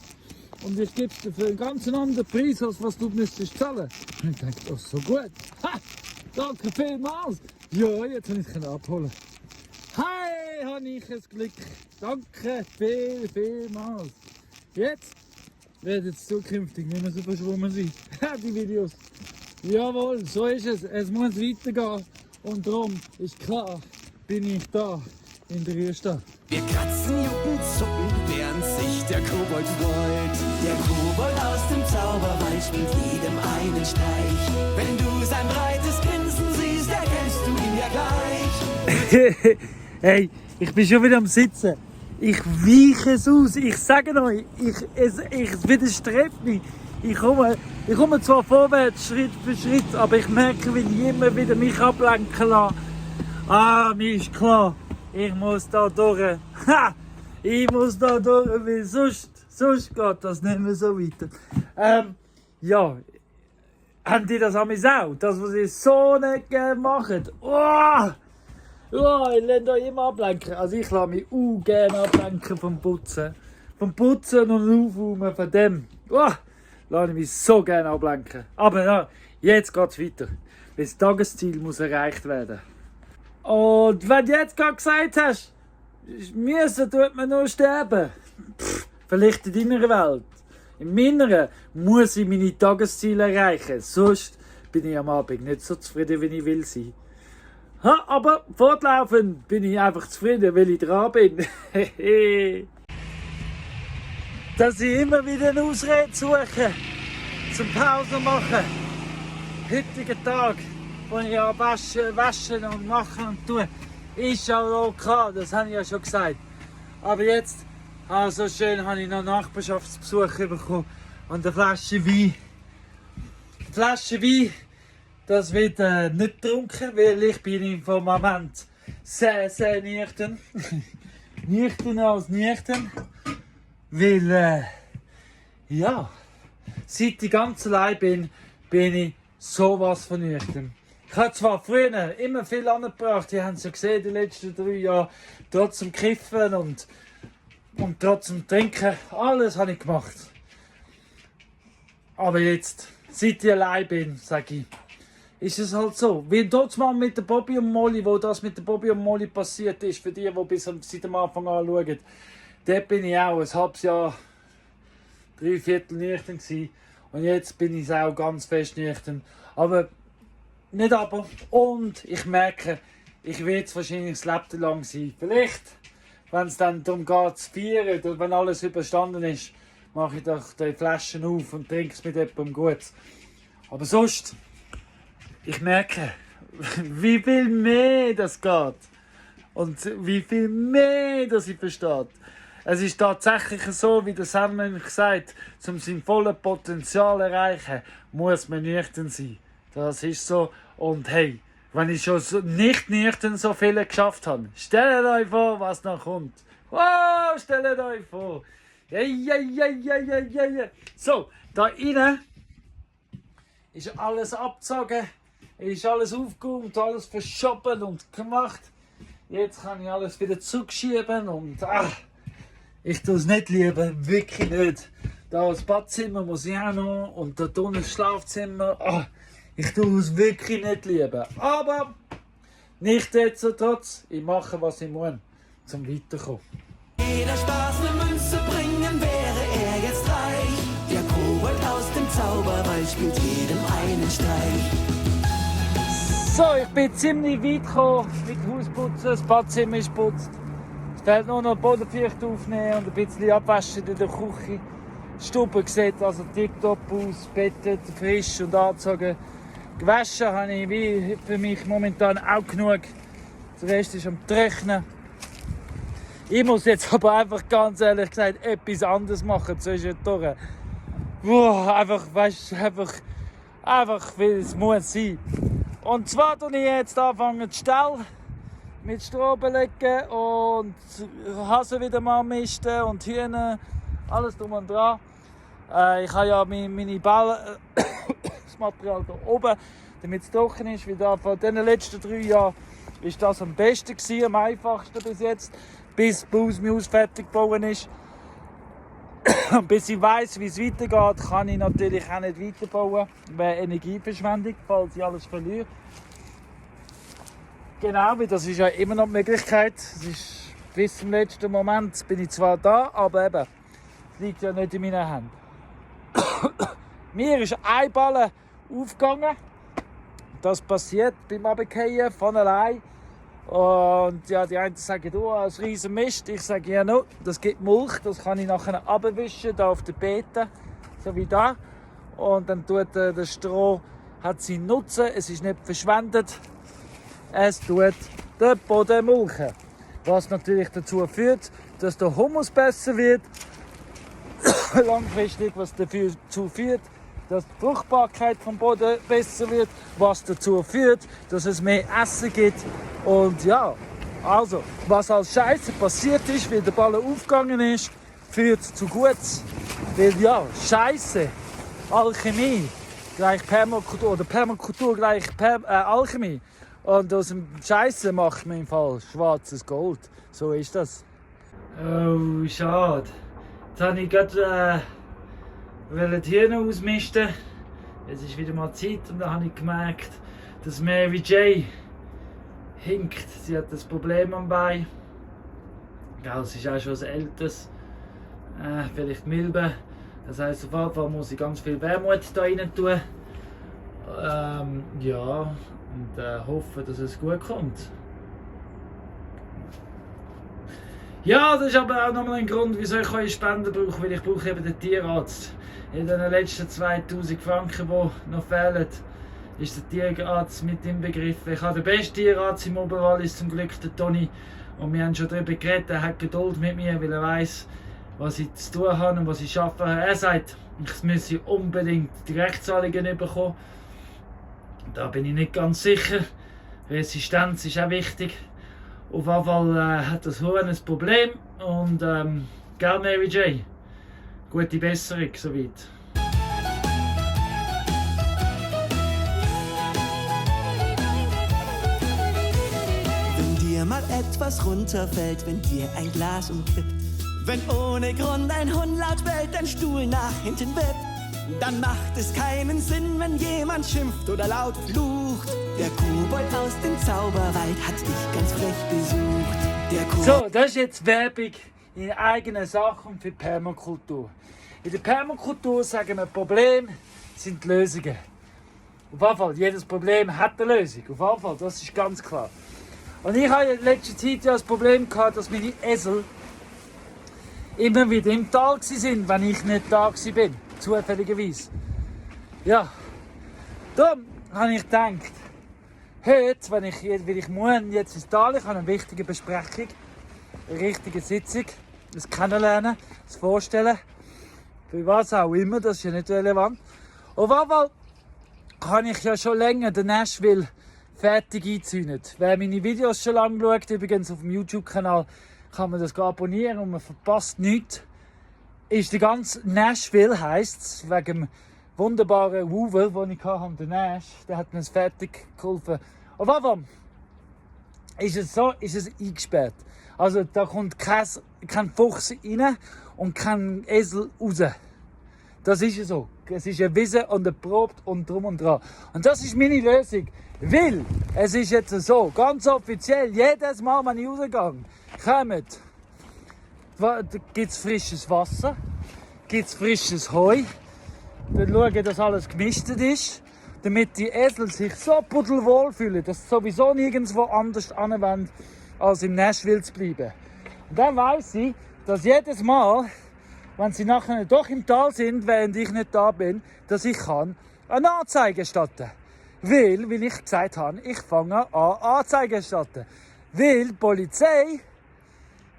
Und ich gebe es dir für einen ganz anderen Preis, als was du müsstest zahlen. Und ich denke, das ist so gut. Ha! Danke vielmals. Ja, jetzt kann ich es abholen. Hey, habe ich ein Glück. Danke vielmals. Jetzt werden es zukünftig nicht mehr so verschwommen sein. Die Videos. Jawohl, so ist es. Es muss weitergehen. Und darum ist klar, bin ich da in der Rührstadt. Wir kratzen, jucken, zucken, während sich der Kobold freut. Der Kobold aus dem Zauberwald spielt jedem einen Streich. Wenn du sein breites Grinsen siehst, erkennst du ihn ja gleich. Hey, ich bin schon wieder am Sitzen. Ich weiche es aus. Ich sage euch, es widerstrebt mich. Ich komme zwar vorwärts, Schritt für Schritt, aber ich merke, wie ich immer wieder mich ablenken lasse. Mir ist klar, ich muss da durch. Ha! Ich muss da durch, weil sonst geht das nicht mehr so weiter. Ja, haben die das an mich auch? Das, was ich so nicht gerne mache? Ich lasse euch immer ablenken. Also ich lasse mich gerne ablenken vom Putzen. Vom Putzen und Aufräumen von dem. Lasse ich mich so gerne ablenken. Aber ja, jetzt geht es weiter. Das Tagesziel muss erreicht werden. Und wenn du jetzt gerade gesagt hast, müssen tut man nur sterben. Vielleicht in deiner Welt. In meiner muss ich meine Tagesziele erreichen. Sonst bin ich am Abend nicht so zufrieden, wie ich will sein. Aber fortlaufend bin ich einfach zufrieden, weil ich dran bin. Dass ich immer wieder eine Ausrede suche, zum Pause machen. Heutigen Tag, wo ich ja waschen und machen und tun, ist ja lokal, das habe ich ja schon gesagt. Aber jetzt, so schön, habe ich noch Nachbarschaftsbesuch bekommen und eine Flasche Wein. Die Flasche Wein, das wird nicht getrunken, weil ich bin im Moment sehr, sehr nüchtern. Nüchterner als nüchtern. Weil, ja, seit ich ganz allein bin ich sowas von nüchtern. Ich habe zwar früher immer viel angebracht, die haben es ja gesehen, die letzten 3 Jahre, trotzdem kiffen und Und trotzdem trinken, alles habe ich gemacht. Aber jetzt, seit ich allein bin, sage ich, ist es halt so. Wie dort mal mit der Bobby und Molly, wo das mit der Bobby und Molly passiert ist, für die bis seit dem Anfang an schauen, dort bin ich auch ein halbes Jahr, 3/4 nüchtern gewesen. Und jetzt bin ich auch ganz fest nüchtern. Aber nicht aber. Und ich merke, ich werde es wahrscheinlich das Leben lang sein. Vielleicht, wenn es dann darum geht zu feiern und wenn alles überstanden ist, mache ich doch die Flaschen auf und trinke es mit jemandem gut. Aber sonst, ich merke, wie viel mehr das geht. Und wie viel mehr das ich verstehe. Es ist tatsächlich so, wie der Zen-Mönch sagt, zum sein volles Potenzial erreichen, muss man nüchtern sein. Das ist so. Und hey, wenn ich schon so nicht nüchtern so viele geschafft habe, stellt euch vor, was noch kommt. Wow, stellt euch vor. So, da innen ist alles abgezogen, ist alles aufgeräumt, alles verschoben und gemacht. Jetzt kann ich alles wieder zurückschieben und ich tue es nicht lieben, wirklich nicht. Da das Badzimmer muss ich auch noch und da unten das Schlafzimmer. Ich tue es wirklich nicht lieben. Aber nichtsdestotrotz, ich mache, was ich muss, zum Weiterkommen. Jeder Spaß eine Münze bringen, wäre er jetzt reich. Der Kobold aus dem Zauberwald spielt jedem einen Streich. So, ich bin ziemlich weit gekommen mit Hausputzen, das Badzimmer ist geputzt. Es fehlt nur noch Bodenfeucht aufnehmen und ein bisschen abwaschen in der Küche. Die Stube sieht also tiptop aus, bettet, frisch und angezogen. Gewaschen habe ich wie für mich momentan auch genug. Der Rest ist am Trocknen. Ich muss jetzt aber einfach ganz ehrlich gesagt etwas anderes machen zwischendurch. Einfach, weil es muss sein. Und zwar tue ich jetzt anfangen zu stellen, mit Stroh belegen und Hasen wieder mal misten und Hühner, alles drum und dran. Ich habe ja meine Bälle, das Material hier oben, damit es trocken ist. Wie da von den letzten 3 Jahren ist das am besten gewesen, am einfachsten bis jetzt, bis das Haus fertig gebaut ist. Und bis ich weiss, wie es weitergeht, kann ich natürlich auch nicht weiterbauen. Wäre Energieverschwendung, falls ich alles verliere. Genau, weil das ist ja immer noch die Möglichkeit. Es ist, bis zum letzten Moment bin ich zwar da, aber eben, es liegt ja nicht in meinen Händen. Mir ist ein Ball aufgegangen. Das passiert beim Runterfallen von allein. Und ja, die einen sagen, du hast einen riesen Mist. Ich sage, ja, no, das gibt Mulch, das kann ich nachher abwischen, da auf den Beeten, so wie da. Und dann tut das Stroh, hat seinen Nutzen, es ist nicht verschwendet. Es tut den Boden mulchen. Was natürlich dazu führt, dass der Humus besser wird. Langfristig, was dazu führt, dass die Fruchtbarkeit vom Boden besser wird, was dazu führt, dass es mehr Essen gibt. Und ja, also, was als Scheiße passiert ist, weil der Ball aufgegangen ist, führt zu Gutes. Weil ja, Scheiße, Alchemie gleich Permakultur oder Permakultur gleich Alchemie. Und aus dem Scheiße macht man im Fall schwarzes Gold. So ist das. Oh, schade. Jetzt habe ich gerade die Hühner ausmisten. Es ist wieder mal Zeit und dann habe ich gemerkt, dass Mary J. hinkt. Sie hat das Problem am Bein. Ja, es ist auch schon ein älteres. Vielleicht Milben. Das heisst, auf jeden Fall muss ich ganz viel Wermut da rein tun. Ja, und hoffe, dass es gut kommt. Ja, das ist aber auch nochmal ein Grund, wieso ich eure Spenden brauche, weil ich brauche eben den Tierarzt. In den letzten 2000 Franken, die noch fehlen, ist der Tierarzt mit inbegriffen. Ich habe den besten Tierarzt im Oberwallis, zum Glück den Toni. Und wir haben schon darüber geredet, er hat Geduld mit mir, weil er weiss, was ich zu tun habe und was ich arbeite. Er sagt, ich müsse unbedingt die Rechtszahlungen bekommen. Da bin ich nicht ganz sicher. Resistenz ist auch wichtig. Auf jeden Fall hat das Huhn ein Problem. Und gell, Mary J? Gute Besserung soweit. Wenn dir mal etwas runterfällt, wenn dir ein Glas umkippt, Wenn ohne Grund ein Hund laut bellt, ein Stuhl nach hinten wippt, dann macht es keinen Sinn, wenn jemand schimpft oder laut flucht. Der Kobold aus dem Zauberwald hat dich ganz frech besucht. Der So, das ist jetzt Werbung in eigener Sache und für Permakultur. In der Permakultur sagen wir, Probleme sind Lösungen. Auf jeden Fall, jedes Problem hat eine Lösung. Auf jeden Fall, das ist ganz klar. Und ich hatte in letzter Zeit ja das Problem gehabt, dass meine Esel immer wieder im Tal waren, wenn ich nicht da war. Zufälligerweise. Ja. Darum habe ich gedacht, heute, weil ich muss jetzt ins Tal, ich habe eine wichtige Besprechung, eine richtige Sitzung, das Kennenlernen, das Vorstellen, für was auch immer, das ist ja nicht relevant. Auf jeden Fall habe ich ja schon länger den Nashville fertig eingezäunt. Wer meine Videos schon lange schaut, übrigens auf dem YouTube-Kanal, kann man das abonnieren und man verpasst nichts. Ist der ganze Nashville, heisst es, wegen dem wunderbaren Wouvel, den ich hatte, der Nash, der hat mir das fertig geholfen. Auf jeden Fall ist es eingesperrt. Also da kommt kein Fuchs rein und kein Esel raus. Das ist ja so. Es ist erwiesen und erprobt und drum und dran. Und das ist meine Lösung. Weil es ist jetzt so, ganz offiziell, jedes Mal, wenn ich rausgehe, gibt es frisches Wasser, gibt es frisches Heu. Dann schauen, dass alles gemischt ist, damit die Esel sich so pudelwohl fühlen, dass sie sowieso nirgendwo anders anwenden, als im Nashville zu bleiben. Und dann weiss ich, dass jedes Mal, wenn sie nachher doch im Tal sind, während ich nicht da bin, dass ich eine Anzeige erstatten kann. Weil ich gesagt habe, ich fange an Anzeige erstatten. Weil die Polizei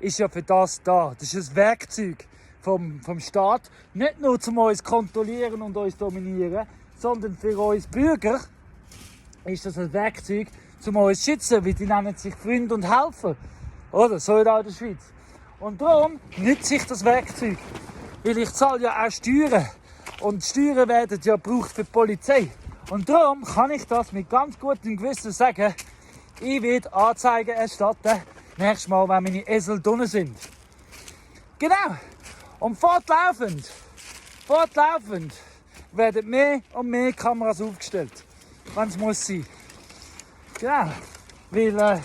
ist ja für das da. Das ist ein Werkzeug vom Staat. Nicht nur um uns zu kontrollieren und uns zu dominieren, sondern für uns Bürger ist das ein Werkzeug, um uns zu schützen. Weil die nennen sich Freunde und Helfer. Oder? So auch in der Schweiz. Und darum nütze ich das Werkzeug. Weil ich zahle ja auch Steuern. Und Steuern werden ja gebraucht für die Polizei. Und darum kann ich das mit ganz gutem Gewissen sagen, ich werde Anzeigen erstatten, nächstes Mal, wenn meine Esel drinnen sind. Genau. Und fortlaufend werden mehr und mehr Kameras aufgestellt, wenn es muss sein. Genau. Weil,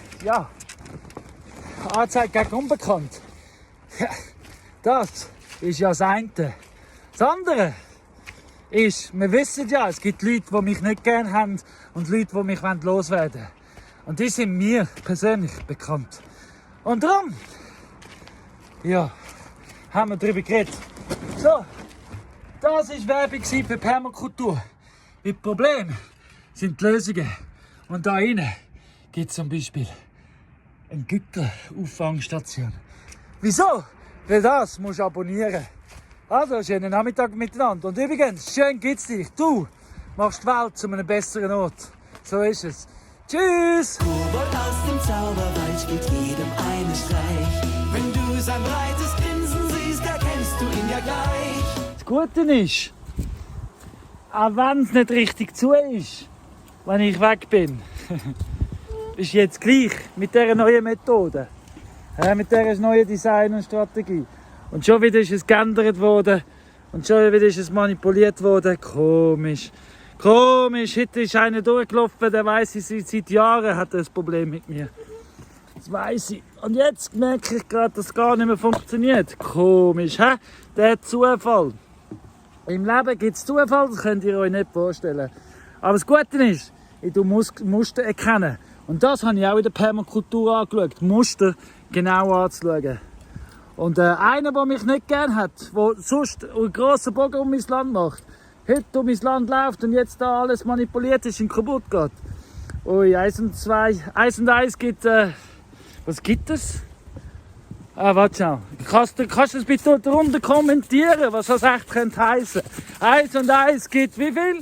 Anzeige gegen Unbekannt. Ja, das ist ja das eine. Das andere ist, wir wissen ja, es gibt Leute, die mich nicht gerne haben und Leute, die mich loswerden wollen. Und die sind mir persönlich bekannt. Und darum, haben wir darüber geredet. So, das war Werbung für Permakultur. Das Problem sind die Lösungen. Und da innen gibt es zum Beispiel eine Güterauffangstation. Wieso? Weil das musst du abonnieren. Also, schönen Nachmittag miteinander. Und übrigens, schön gibt's dich. Du machst die Welt zu einem besseren Ort. So ist es. Tschüss! Kobold aus dem Zauberwald spielt jedem einen Streich. Wenn du sein breites Grinsen siehst, erkennst du ihn ja gleich. Das Gute ist, auch wenn es nicht richtig zu ist, wenn ich weg bin, ist jetzt gleich mit dieser neuen Methode, mit dieser neuen Design und Strategie. Und schon wieder ist es geändert worden und schon wieder ist es manipuliert worden. Komisch. Heute ist einer durchgelaufen, der weiss ich, seit Jahren hat er ein Problem mit mir. Das weiss ich. Und jetzt merke ich gerade, dass es gar nicht mehr funktioniert. Komisch, hä? Der Zufall. Im Leben gibt es Zufall, das könnt ihr euch nicht vorstellen. Aber das Gute ist, du musst Muster erkennen. Und das habe ich auch in der Permakultur angeschaut. Muster genau anzuschauen. Und einer, der mich nicht gern hat, der sonst einen grossen Bogen um mein Land macht, heute um mein Land läuft und jetzt da alles manipuliert ist und kaputt geht. Ui, 1 und 1 gibt, was gibt es? Warte schon. Kannst du das bitte darunter kommentieren, was das echt könnte heissen? 1 und 1 gibt wie viel?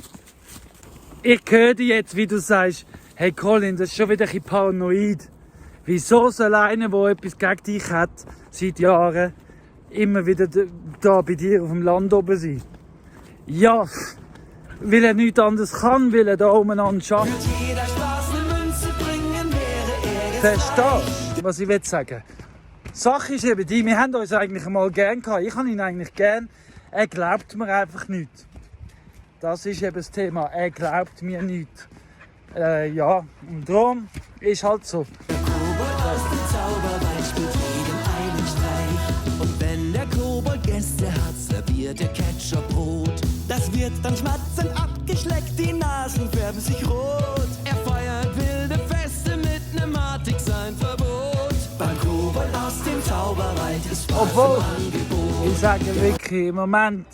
Ich höre dir jetzt, wie du sagst, hey Colin, das ist schon wieder ein bisschen paranoid. Wieso soll einer, der etwas gegen dich hat, seit Jahren, immer wieder da bei dir auf dem Land oben sein? Ja, weil er nichts anderes kann, weil er da umeinander schafft. Wird jeder Spaß eine Münze bringen, wäre er Verstehst du, was ich will sagen? Sache ist eben die, wir haben uns eigentlich einmal gern gehabt. Ich habe ihn eigentlich gern. Er glaubt mir einfach nicht. Das ist eben das Thema. Er glaubt mir nicht. Ja, und darum ist halt so. Der Kobold aus dem Zauberwald spielt jedem einen Streich. Und wenn der Kobold Gäste hat, serviert er Ketchupbrot. Das wird dann schmatzend abgeschleckt, die Nasen färben sich rot. Er feiert wilde Feste mit nem Matik sein Verbot. Beim Kobold aus dem Zauberwald ist Spaß Obwohl, im Angebot. ich sage wirklich, im Moment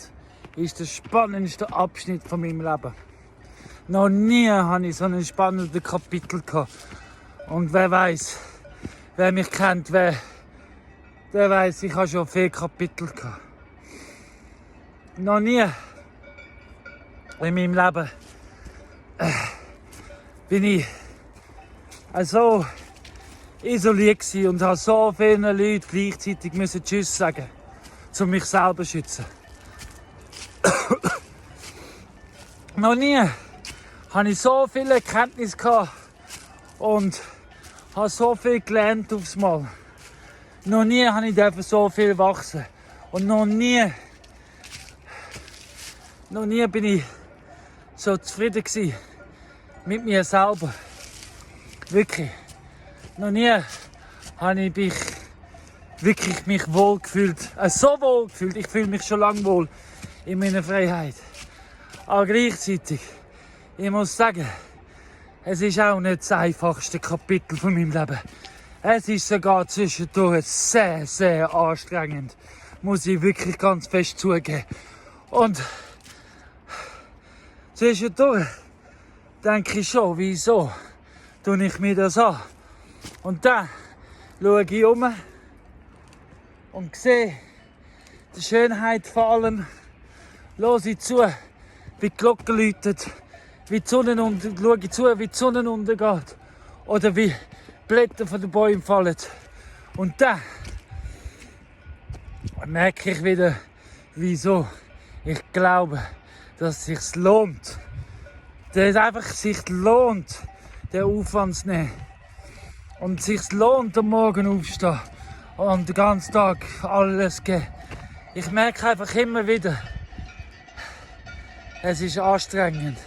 ist der spannendste Abschnitt von meinem Leben. Noch nie hatte ich so ein spannendes Kapitel gehabt. Und wer weiß, wer mich kennt, der weiß, ich habe schon 4 Kapitel gehabt. Noch nie in meinem Leben bin ich so isoliert gewesen und habe so vielen Leuten gleichzeitig Tschüss sagen, um mich selber zu schützen. Noch nie habe ich so viele Erkenntnisse gehabt und habe so viel gelernt aufs Mal. Noch nie habe ich so viel wachsen. Und noch nie bin ich so zufrieden gewesen mit mir selber. Wirklich. Noch nie habe ich mich wirklich wohl gefühlt. So wohl gefühlt. Ich fühle mich schon lange wohl in meiner Freiheit. Aber gleichzeitig, ich muss sagen, es ist auch nicht das einfachste Kapitel von meinem Leben. Es ist sogar zwischendurch sehr, sehr anstrengend. Muss ich wirklich ganz fest zugeben. Und zwischendurch denke ich schon, wieso tue ich mir das an? Und dann schaue ich um und sehe die Schönheit vor allem. Höre ich zu, wie die Glocke läutet, wie die Sonne schaue zu, wie die Sonne untergeht oder wie Blätter von den Bäumen fallen. Und dann merke ich wieder, wieso ich glaube, dass es sich lohnt. Dass es einfach sich lohnt, den Aufwand zu nehmen. Und es sich lohnt, am Morgen aufzustehen und den ganzen Tag alles geben. Ich merke einfach immer wieder, es ist anstrengend,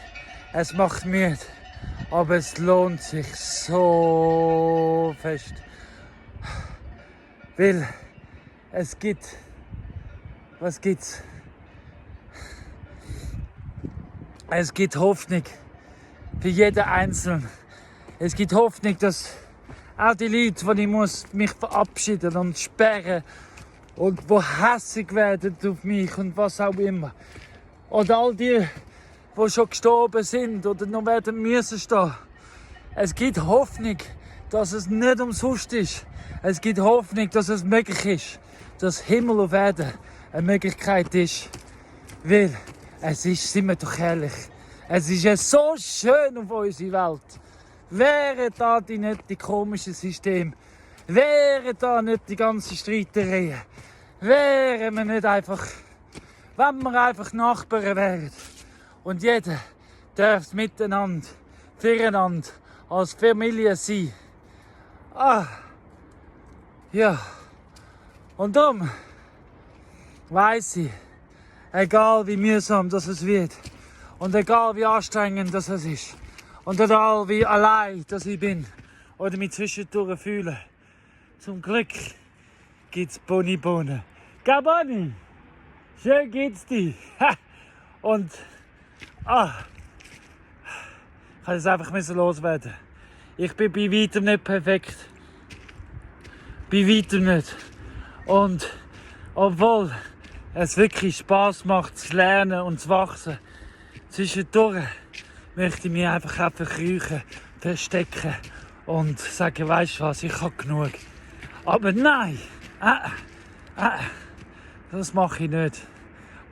es macht müde, aber es lohnt sich so fest. Weil es gibt, was gibt's? Es gibt Hoffnung für jeden Einzelnen. Es gibt Hoffnung, dass auch die Leute, die ich mich verabschieden und sperren und die hässig werden auf mich und was auch immer. Oder all die schon gestorben sind oder noch werden müssen stehen. Es gibt Hoffnung, dass es nicht umsonst ist. Es gibt Hoffnung, dass es möglich ist, dass Himmel auf Erde eine Möglichkeit ist. Weil es ist, sind wir doch ehrlich, es ist ja so schön auf unserer Welt. Wären da nicht die komischen Systeme, wären da nicht die ganzen Streitereien, wären wir nicht einfach, wenn wir einfach Nachbarn wären und jeder darf miteinander, füreinander, als Familie sein. Ja. Und darum weiss ich, egal wie mühsam das es wird und egal wie anstrengend das es ist und egal wie allein das ich bin oder mich zwischendurch fühle, zum Glück gibt's Boni-Bohnen. Gell, Boni? Schön geht's dir. Und ich kann es einfach loswerden. Ich bin bei weitem nicht perfekt. Bei weitem nicht. Und obwohl es wirklich Spass macht, zu lernen und zu wachsen, zwischendurch möchte ich mich einfach auch verkriechen, verstecken und sagen, weisst du was, ich habe genug. Aber nein, das mache ich nicht.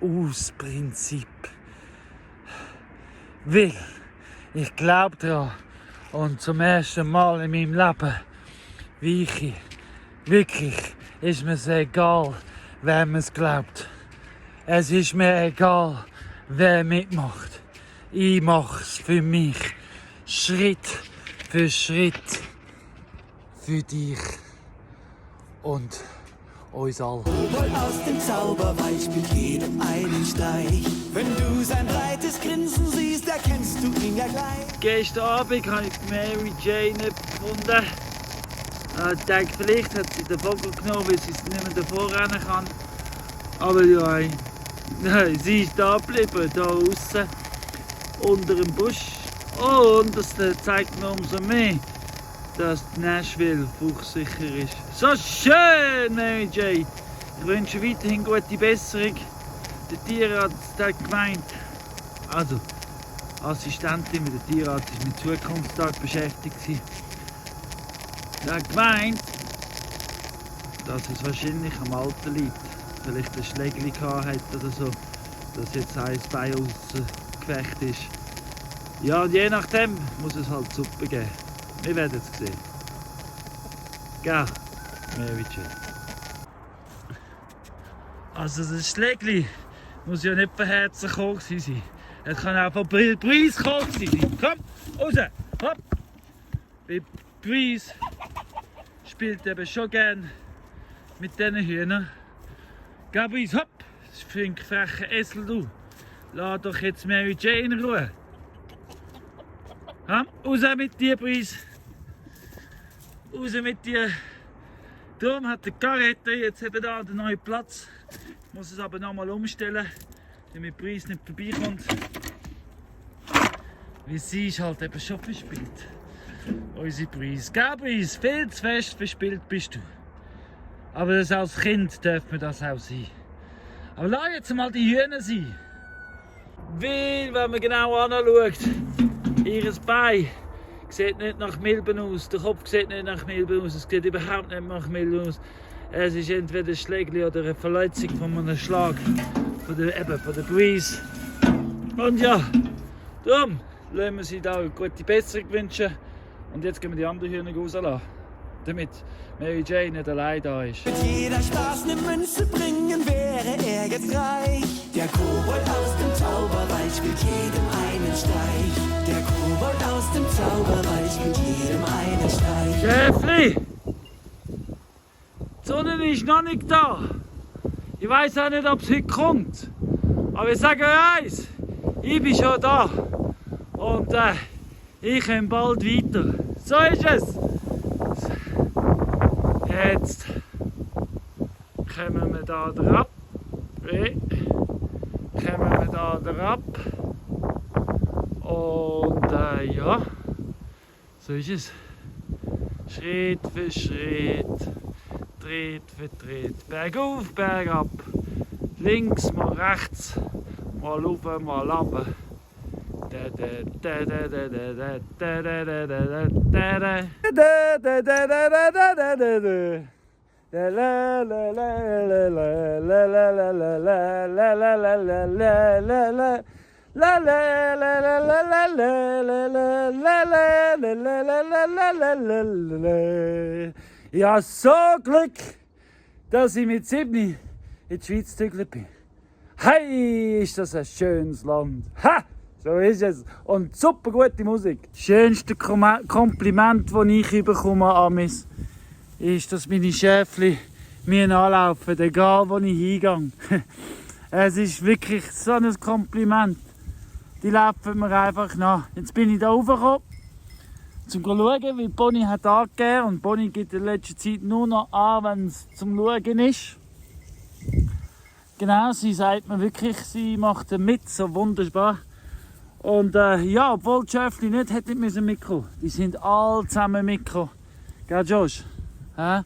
Aus Prinzip. Weil ich glaube daran und zum ersten Mal in meinem Leben weiche ich. Wirklich ist mir es egal, wer mir es glaubt. Es ist mir egal, wer mitmacht. Ich mache es für mich. Schritt für Schritt. Für dich. Und uns alle. Kobold aus dem Zauberwald spielt jedem einen Streich. Wenn du sein breites Grinsen siehst, erkennst du ihn ja gleich. Gestern Abend habe ich die Mary Jane nicht gefunden. Ich denke, vielleicht hat sie den Vogel genommen, weil sie es nicht mehr davor rennen kann. Aber ja, nein, sie ist da geblieben, da außen unter dem Busch. Und das zeigt mir umso mehr, dass Nashville fuchssicher ist. So schön, Mary Jane! Ich wünsche weiterhin gute Besserung. Der Tierarzt hat gemeint, also Assistentin mit der Tierarzt ist mit Zukunftstag beschäftigt gewesen. Er hat gemeint, dass es wahrscheinlich am Alter liegt. Vielleicht ein Schlägli gehabt hat oder so, dass jetzt ein Bein außer Gefecht ist. Ja, und je nachdem muss es halt Suppe geben. Wir werden es sehen. Gell, Mary Jane. Also das Schlägli muss ja nicht von Herzen gekocht sein. Es kann auch von Preis gekocht sein. Komm, raus! Hopp! Weil Preis spielt eben schon gern mit diesen Hühnern. Geh Preis, hopp! Das ist für einen frechen Esel, du. Lass doch jetzt Mary Jane in Ruhe. Raus mit dir, Preis! Raus mit dir! Darum hat der Karette jetzt eben da den neuen Platz. Ich muss es aber nochmal umstellen, damit Preis nicht vorbeikommt. Weil sie ist halt eben schon verspielt. Unsere Preis. Gell, Preis? Viel zu fest verspielt bist du. Aber das als Kind darf man das auch sein. Aber lass jetzt mal die Hühner sein. Weil, wenn man genau anschaut, ihr Bein sieht nicht nach Milben aus, der Kopf sieht nicht nach Milben aus, es sieht überhaupt nicht nach Milben aus. Es ist entweder ein Schlägli oder eine Verletzung von einem Schlag von der Breeze. Und ja, darum lassen wir sie da eine gute Besserung wünschen. Und jetzt gehen wir die anderen Hühner rauslassen, damit Mary Jane nicht allein da ist. Mit jeder Spaß eine Münze bringen, wäre er jetzt reich. Der Kobold aus dem Zauberwald spielt jedem einen Streich. Der Kobold aus dem Zauberwald spielt jedem einen Streich. Schäfli! Die Sonne ist noch nicht da. Ich weiß auch nicht, ob es heute kommt. Aber ich sage euch eins, ich bin schon da. Und ich komme bald weiter. So ist es. Jetzt kommen wir da drauf. Kommen wir da drauf. Und ja, so ist es. Schritt für Schritt, Tritt für Tritt, bergauf, bergab, links mal rechts, mal rauf, mal runter. Ja, so Glück, dass ich mit 7 in die Schweiz gezügelt bin. Hey, ist das ein schönes Land. Ha! So ist es. Und super gute Musik. Das schönste Kompliment, das ich bekomme, Amis, ist, dass meine Schäfli mir nachlaufen, egal wo ich hingehe. Es ist wirklich so ein Kompliment. Die laufen mir einfach nach. Jetzt bin ich da raufgekommen, um zu schauen, wie Bonnie hat angegeben. Und Bonnie gibt in letzter Zeit nur noch an, wenn es zum Schauen ist. Genau, sie sagt mir wirklich, sie macht mit, so wunderbar. Und ja, obwohl die Schäfli nicht hätten mitkommen, die sind alle zusammen mitgekommen. Gell, Josh? Hä?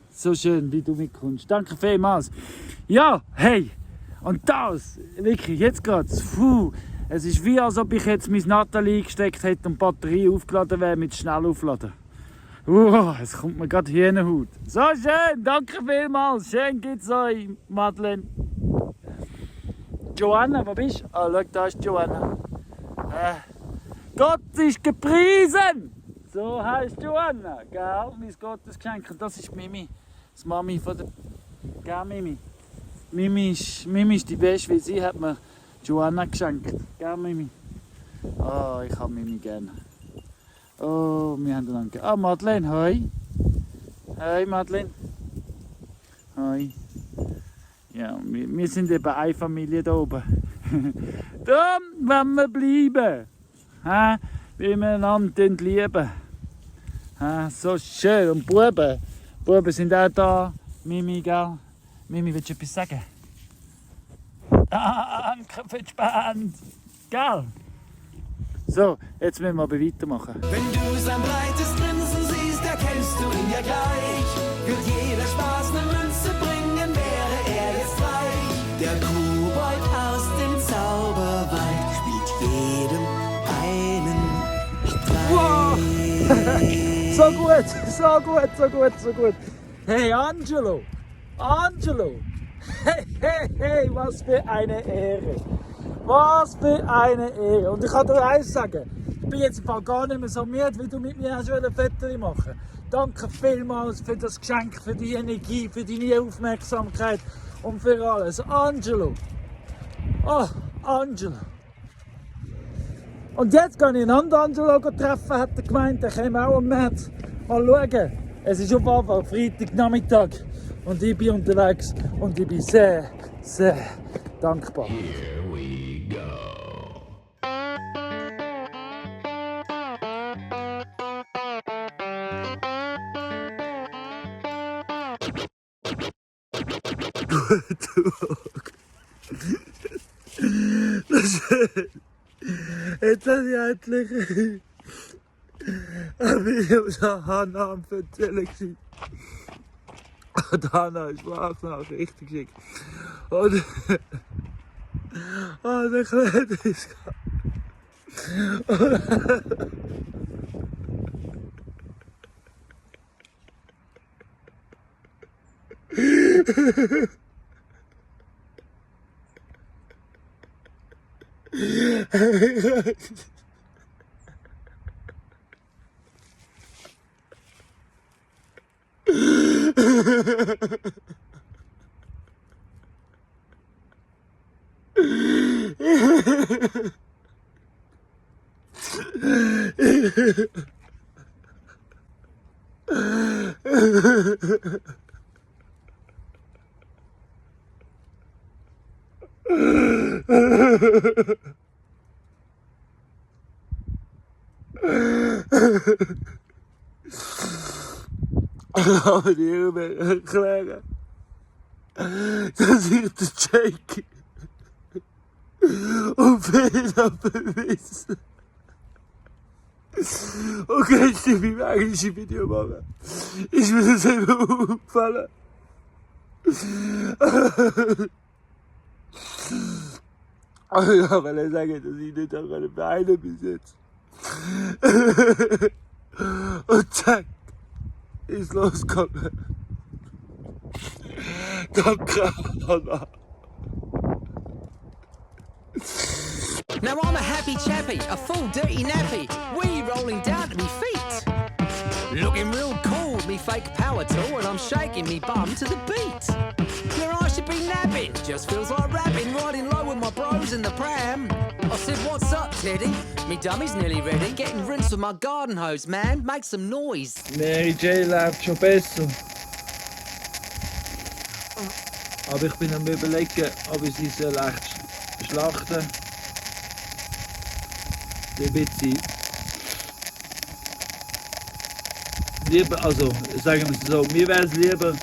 So schön, wie du mitkommst. Danke vielmals. Ja, hey, und das, wirklich, jetzt geht's. Es ist wie, als ob ich jetzt mein Nathalie eingesteckt hätte und die Batterie aufgeladen wäre mit Schnellaufladen. Es kommt mir gerade Hühnerhaut. So schön, danke vielmals. Schön geht's euch, Madeleine. Joanna, wo bist du? Ah, schau, da ist Joanna. Gott ist gepriesen! So heißt Joanna, gell? Mein Gottesgeschenk. Und das ist Mimi, das Mami von der... Gell, Mimi? Mimi ist die Beste, weil sie hat mir Joanna geschenkt. Gell, Mimi? Oh, ich habe Mimi gerne. Oh, wir haben einander. Ah, Madeleine, hoi. Hoi, Madeleine. Hi. Ja, wir sind eben eine Familie da oben. Da wollen wir bleiben. Ha? Wie wir einander lieben. Ha? So schön. Und Buben sind auch da. Mimi, gell? Mimi, willst du etwas sagen? Danke für die Spende. Gell? So, jetzt müssen wir aber weitermachen. Wenn du sein breites Grinsen siehst, erkennst du ihn ja gleich. Wird jeder Spaß eine Münze bringen, wäre er jetzt reich. Der Kobold aus dem Zauberwald spielt jedem einen Streich. So gut, so gut, so gut, so gut. Hey Angelo, Angelo. Hey, was für eine Ehre. Was für eine Ehre. Und ich kann dir eins sagen, ich bin jetzt im Fall gar nicht mehr so müde, wie du mit mir hast ein Foto machen. Danke vielmals für das Geschenk, für die Energie, für deine Aufmerksamkeit und für alles. Angelo. Oh, Angelo. Und jetzt kann ich einen anderen Angelo treffen, hat er gemeint, der käme auch am März. Mal schauen. Es ist auf jeden Fall Freitagnachmittag und ich bin unterwegs und ich bin sehr, sehr dankbar. Here we go. Jetzt habe ich endlich ein Video von Hannah am Erzählen gewesen. Und Hannah hat Sprachnachrichten geschickt. Und der Kleine ist aber die mir erklären, dass ich den Jake und Fehler vermisse. Und gestern beim englischen Video machen, ist mir das eben aufgefallen. Aber ich wollte sagen, dass ich nicht an meinen Beinen bis jetzt. Und zack, ist losgegangen. Danke, Hannah. Now I'm a happy chappy, a full dirty nappy, wee rolling down to me feet. Looking real cool with me fake power tool, and I'm shaking me bum to the beat. Where I should be napping, just feels like rapping, riding low with my bros in the pram. I said, what's up, Teddy? Me dummy's nearly ready, getting rinsed with my garden hose, man, make some noise. Mary J lebt schon besser. Aber ich bin am Überlegen, ob ich sie so leicht schlachten. Ein bisschen. Lieber, also sagen wir es so, mir wäre es lieber,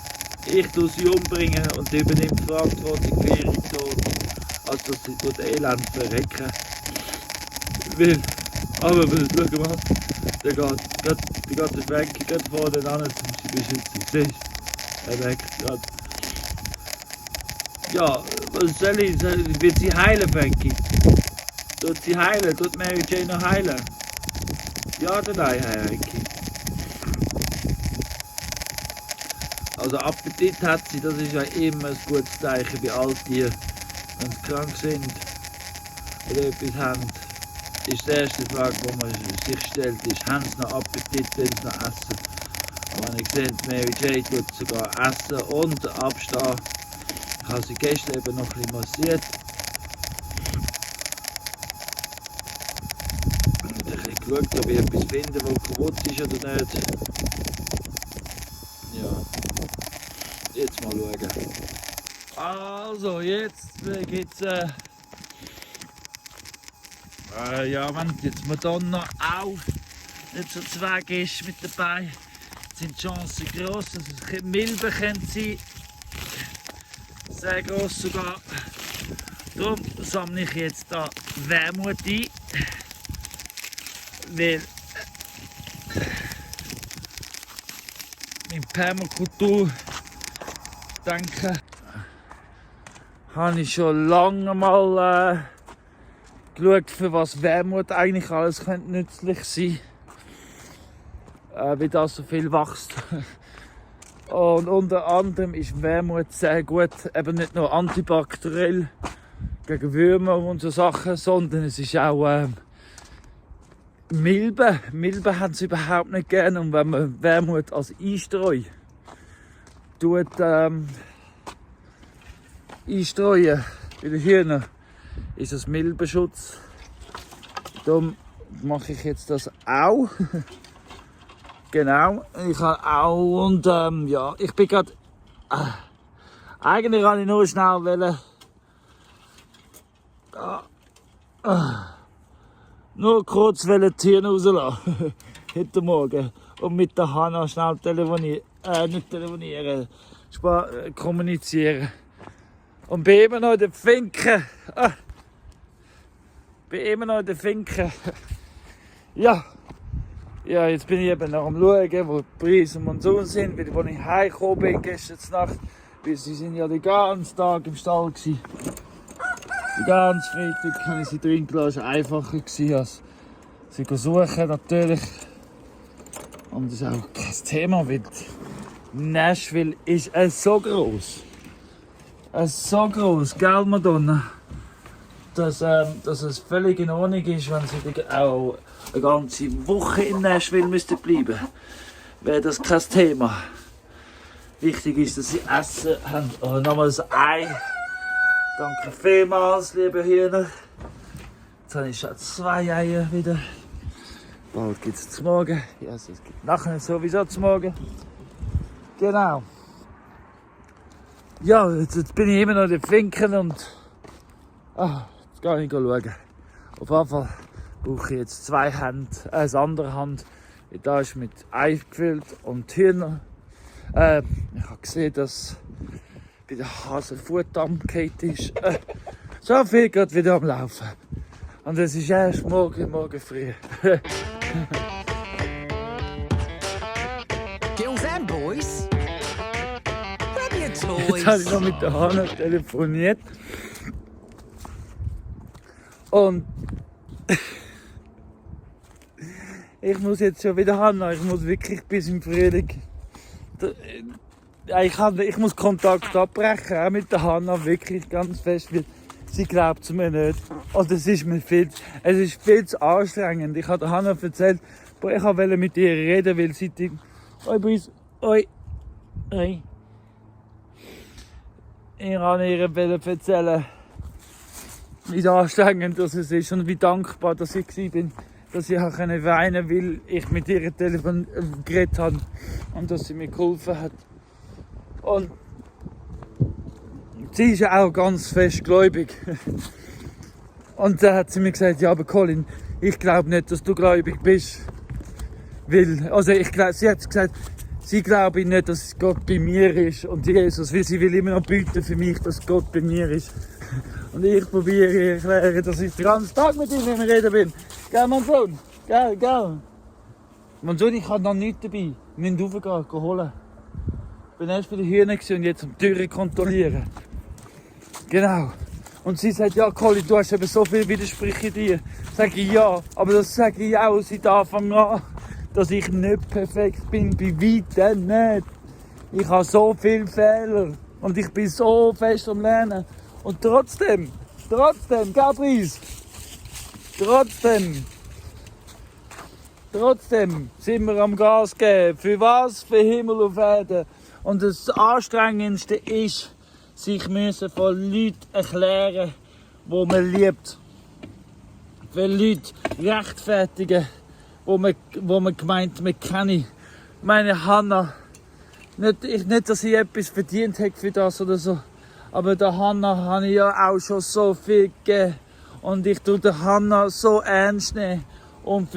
ich tue sie umbringen und sie übernimmt die Verantwortung für ihre Tod, als dass sie dort elend verrecken. Weil, aber schau mal, der Frankie geht vorne an, um sie beschützen. Siehst du? Er weckt gerade. Ja, was soll ich? Wird sie heilen, Frankie? Tut sie heilen? Tut Mary Jane noch heilen? Ja oder nein, Frankie? Also Appetit hat sie, das ist ja immer ein gutes Zeichen bei all Tieren. Wenn sie krank sind oder etwas haben, ist die erste Frage, die man sich stellt, ist, haben sie noch Appetit, wenn sie noch essen? Und wenn ich sehe, Mary J tut sogar essen und abstehen. Ich habe sie gestern eben noch ein bisschen massiert. Und ein bisschen geschaut, ob ich etwas finde, das kaputt ist oder nicht. Ja. Jetzt mal schauen. Also, jetzt gibt's ja, wenn jetzt Madonna auch nicht so zweig ist mit dabei, sind die Chancen gross, dass es Milben können sein. Sehr gross sogar. Darum sammle ich jetzt da Wermut ein, weil in Permakultur denke habe ich schon lange mal geschaut, für was Wermut eigentlich alles könnte nützlich sein könnte, wie das so viel wächst. Und unter anderem ist Wermut sehr gut, eben nicht nur antibakteriell gegen Würmer und so Sachen, sondern es ist auch Milben. Milben haben es überhaupt nicht gerne, und wenn man Wermut als Einstreu tut, einstreuen bei den Hühnern, ist das Milbenschutz. Darum mache ich jetzt das auch. Genau, ich habe auch, und ja, ich bin gerade, eigentlich wollte ich nur schnell nur kurz die Hühner rauslassen, heute Morgen, und mit der Hanna schnell kommunizieren. Und bin immer noch in den Finken. Ja. Ja, jetzt bin ich eben noch am Schauen, wo die Preise und Monsun sind, weil als ich heimgekommen bin gestern Nacht, weil sie sind ja den ganzen Tag im Stall gewesen. Den ganzen Freitag habe ich sie drin gelassen, es war einfacher gewesen, als sie suchen natürlich. Und das ist auch kein Thema, weil Nashville ist so groß. So groß, gell Madonna? Dass es völlig in Ordnung ist, wenn sie auch eine ganze Woche in Nashville müssten bleiben. Wäre das kein Thema. Wichtig ist, dass sie Essen haben. Oh, nochmal das Ei. Danke vielmals, liebe Hühner. Jetzt habe ich schon 2 Eier wieder. Bald gibt es zum Morgen. Ja, also es gibt nachher sowieso zum Morgen. Genau. Ja, jetzt bin ich immer noch in den Finken und jetzt gehe ich schauen. Auf jeden Fall brauche ich jetzt 2 Hände, eine andere Hand. Da ist mit Ei gefüllt und Hühner. Ich habe gesehen, dass bei der Hasenfutter abgefallen ist. So viel gerade wieder am Laufen. Und es ist erst morgen früh. Girls and boys, grab your Jetzt habe ich toys. noch mit der Hanna telefoniert. Und ich muss jetzt schon wieder Hanna, ich muss wirklich bis im Frühling. Ich muss Kontakt abbrechen, auch mit der Hanna, wirklich ganz fest, weil sie glaubt es mir nicht. Und es ist viel zu anstrengend. Ich habe der Hanna erzählt, ich wollte mit ihr reden, weil sie denkt, oi Brice, oi. Ich wollte ihr erzählen, wie anstrengend das ist und wie dankbar dass ich war, dass ich auch weinen konnte, weil ich mit ihr Telefon geredet habe und dass sie mir geholfen hat. Und sie ist ja auch ganz fest gläubig. Und dann hat sie mir gesagt, ja, aber Colin, ich glaube nicht, dass du gläubig bist. Weil, also sie hat gesagt, sie glaube nicht, dass Gott bei mir ist und Jesus, weil sie will immer noch beten für mich, dass Gott bei mir ist. Und ich probiere ihr erklären, dass ich den ganzen Tag mit ihnen reden bin. Gell, mein Sohn? Gell? Mein Sohn, ich habe noch nichts dabei. Wir müssen raufgehen, holen. Ich bin erst bei den Hühnern und jetzt am Türen kontrollieren. Genau. Und sie sagt, ja Colin, du hast eben so viele Widersprüche in dir. Sage ich, ja, aber das sage ich auch seit Anfang an, dass ich nicht perfekt bin, bei weitem nicht. Ich habe so viele Fehler und ich bin so fest am Lernen. Und trotzdem, Gabriel, trotzdem sind wir am Gas geben. Für was? Für Himmel auf Erden. Und das Anstrengendste ist, sich müssen von Leuten erklären, die man liebt. Für Leute rechtfertigen, wo man gemeint, man kenne. Meine Hanna, Nicht, dass ich etwas verdient hätte für das oder so. Aber der Hanna habe ich ja auch schon so viel gegeben. Und ich tue der Hanna so ernst nehmen. Und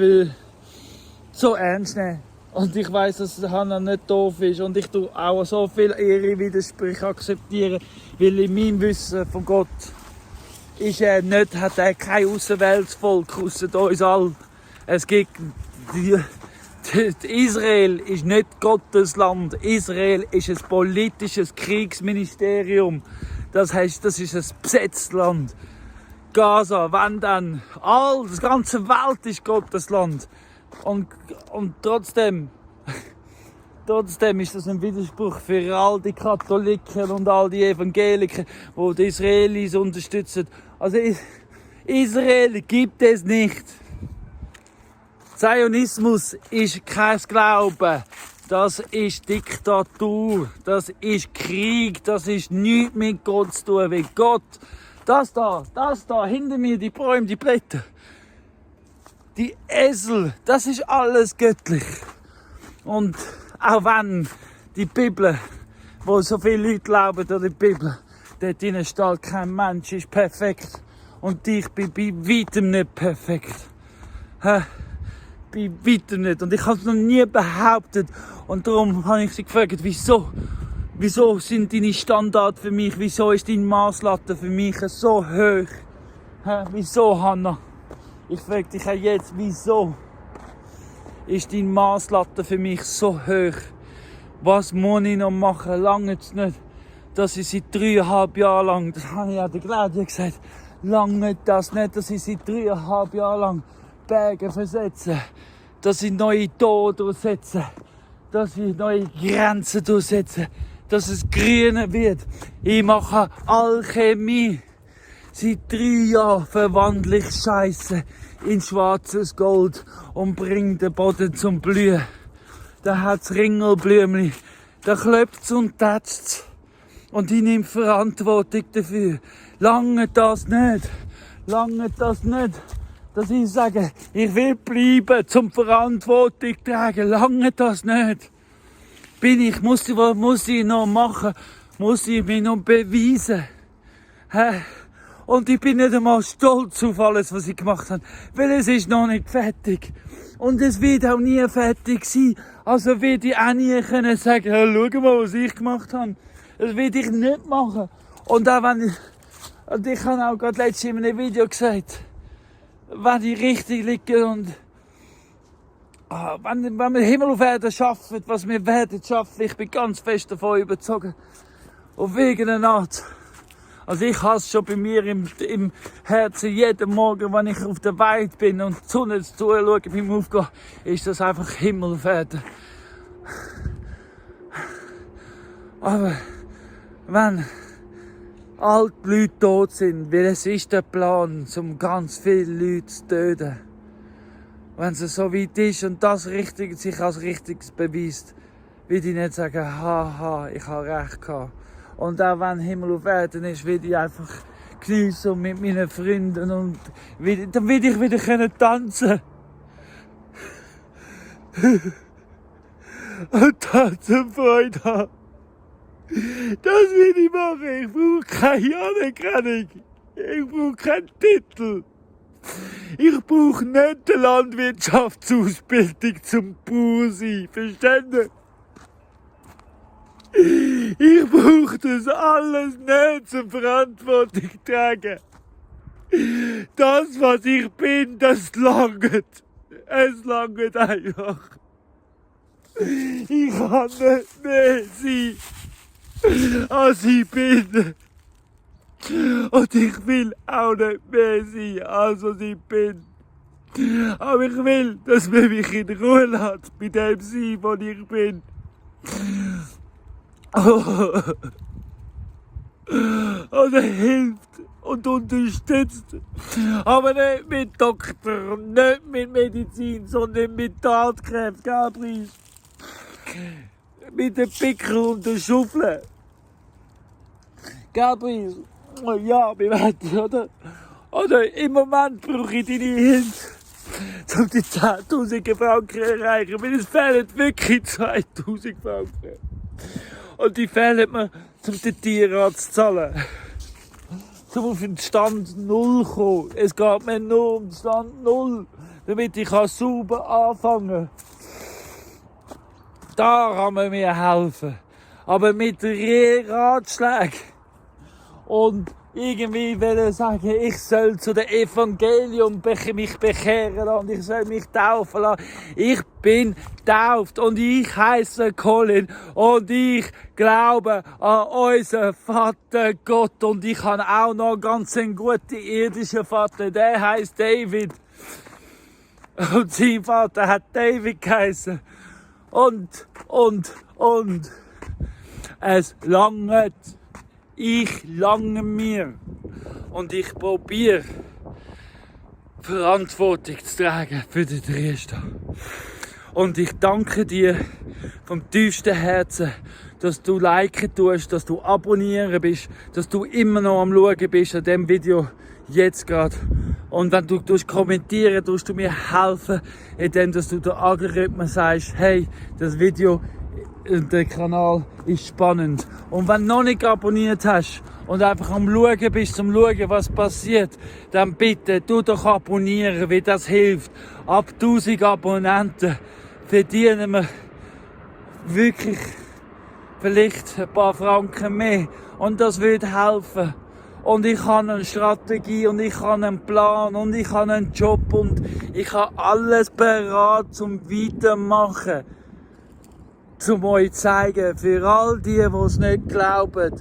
so ernst nehmen. Und ich weiss, dass der Hanna nicht doof ist. Und ich tue auch so viel ihre Widersprüche akzeptieren. Weil in meinem Wissen von Gott ist hat er kein Ausserweltsvolk außer uns alle. Es gibt Israel ist nicht Gottes Land. Israel ist ein politisches Kriegsministerium. Das heisst, das ist ein besetztes Land. Gaza, wenn dann, das ganze Welt ist Gottes Land. Und trotzdem ist das ein Widerspruch für all die Katholiken und all die Evangeliker, die die Israelis unterstützen. Also Israel gibt es nicht. Zionismus ist kein Glauben. Das ist Diktatur. Das ist Krieg. Das ist nichts mit Gott zu tun. Weil Gott, das da, hinter mir, die Bäume, die Blätter, die Esel, das ist alles göttlich. Und auch wenn die Bibel, wo so viele Leute glauben an die Bibel, dort drinnen steht, kein Mensch ist perfekt. Und ich bin bei weitem nicht perfekt. Bei weitem nicht. Und ich habe es noch nie behauptet. Und darum habe ich sie gefragt, wieso sind deine Standards für mich, wieso ist deine Masslatte für mich so hoch? Wieso, Hanna? Ich frage dich auch jetzt, wieso ist deine Masslatte für mich so hoch? Was muss ich noch machen? Lange es nicht, dass ich seit 3,5 Jahren lang, das habe ich auch der Claudia gesagt, lange das nicht, dass ich seit 3,5 Jahren lang Berge versetze, dass ich neue Tore durchsetze, dass ich neue Grenzen durchsetze, dass es grüner wird. Ich mache Alchemie. Seit 3 Jahren verwandle ich Scheiße in schwarzes Gold und bringe den Boden zum Blühen. Da hat's Ringelblümli, da klopft's und tätscht's. Und ich nehme Verantwortung dafür. Lange das nicht, dass ich sage, ich will bleiben, zum Verantwortung tragen. Lange das nicht. Was muss ich noch machen? Muss ich mich noch beweisen? Und ich bin nicht einmal stolz auf alles, was ich gemacht habe. Weil es ist noch nicht fertig. Und es wird auch nie fertig sein. Also werde ich auch nie können sagen, schau mal, was ich gemacht habe. Das werde ich nicht machen. Und auch wenn ich habe auch gerade letztens in einem Video gesagt, wenn ich richtig liege und wenn wir Himmel auf Erden schaffen, was wir werden schaffen, ich bin ganz fest davon überzeugt, auf irgendeine Art. Also ich habe es schon bei mir im Herzen, jeden Morgen, wenn ich auf der Weide bin und die Sonne zuschaue beim Aufgehen, ist das einfach Himmel auf Erden. Aber wenn all die Leute tot sind, weil es ist der Plan, um ganz viele Leute zu töten. Wenn es so weit ist und das sich als Richtiges beweist, will ich nicht sagen, haha, ich habe recht gehabt. Und auch wenn Himmel auf Erden ist, will ich einfach geniessen und mit meinen Freunden und dann will ich wieder tanzen und Tanzenfreude haben. Das will ich machen. Ich brauche keine Anerkennung. Ich brauche keinen Titel. Ich brauche nicht eine Landwirtschaftsausbildung zum Bauer sein. Verstehst du? Ich brauche das alles nicht zur Verantwortung tragen. Das, was ich bin, das langt. Es langt einfach. Ich kann nicht mehr sein, als ich bin. Und ich will auch nicht mehr sein, als was ich bin. Aber ich will, dass man mich in Ruhe lässt, mit dem Sein, was ich bin. Und er hilft und unterstützt. Aber nicht mit Doktor und nicht mit Medizin, sondern mit Tatkräften, Gabriel. Mit dem Pickel und der Schaufel. Gabriel, ja, wir werden, oder? Oder im Moment brauche ich deine Hilfe, um die 10.000 Franken zu erreichen. Weil es fehlen wirklich 2.000 Franken. Und die fehlen mir, um den Tierarzt zu zahlen. Um auf den Stand 0 zu kommen. Es geht mir nur um den Stand 0, damit ich sauber anfangen kann. Da kann man mir helfen. Aber mit Ratschlägen und irgendwie will sagen, ich soll zu dem Evangelium mich bekehren lassen, ich soll mich taufen lassen. Ich bin getauft und ich heiße Colin und ich glaube an unseren Vater Gott und ich habe auch noch ganz einen guten irdischen Vater, der heißt David. Und sein Vater hat David geheißen. Und. Es langt. Ich lange mir. Und ich probiere, Verantwortung zu tragen für den Triester. Und ich danke dir vom tiefsten Herzen, dass du liken tust, dass du abonnieren bist, dass du immer noch am Schauen bist an diesem Video, jetzt gerade. Und wenn du kommentieren, tust du mir helfen, indem dass du den Algorithmus sagst, hey, das Video, der Kanal ist spannend. Und wenn du noch nicht abonniert hast und einfach am Schauen bist, zum Schauen, was passiert, dann bitte, tu doch abonnieren, wie das hilft. Ab 1000 Abonnenten verdienen wir wirklich vielleicht ein paar Franken mehr. Und das würde helfen. Und ich habe eine Strategie und ich habe einen Plan und ich habe einen Job und ich habe alles bereit zum Weitermachen. Um euch zu zeigen, für all die es nicht glauben,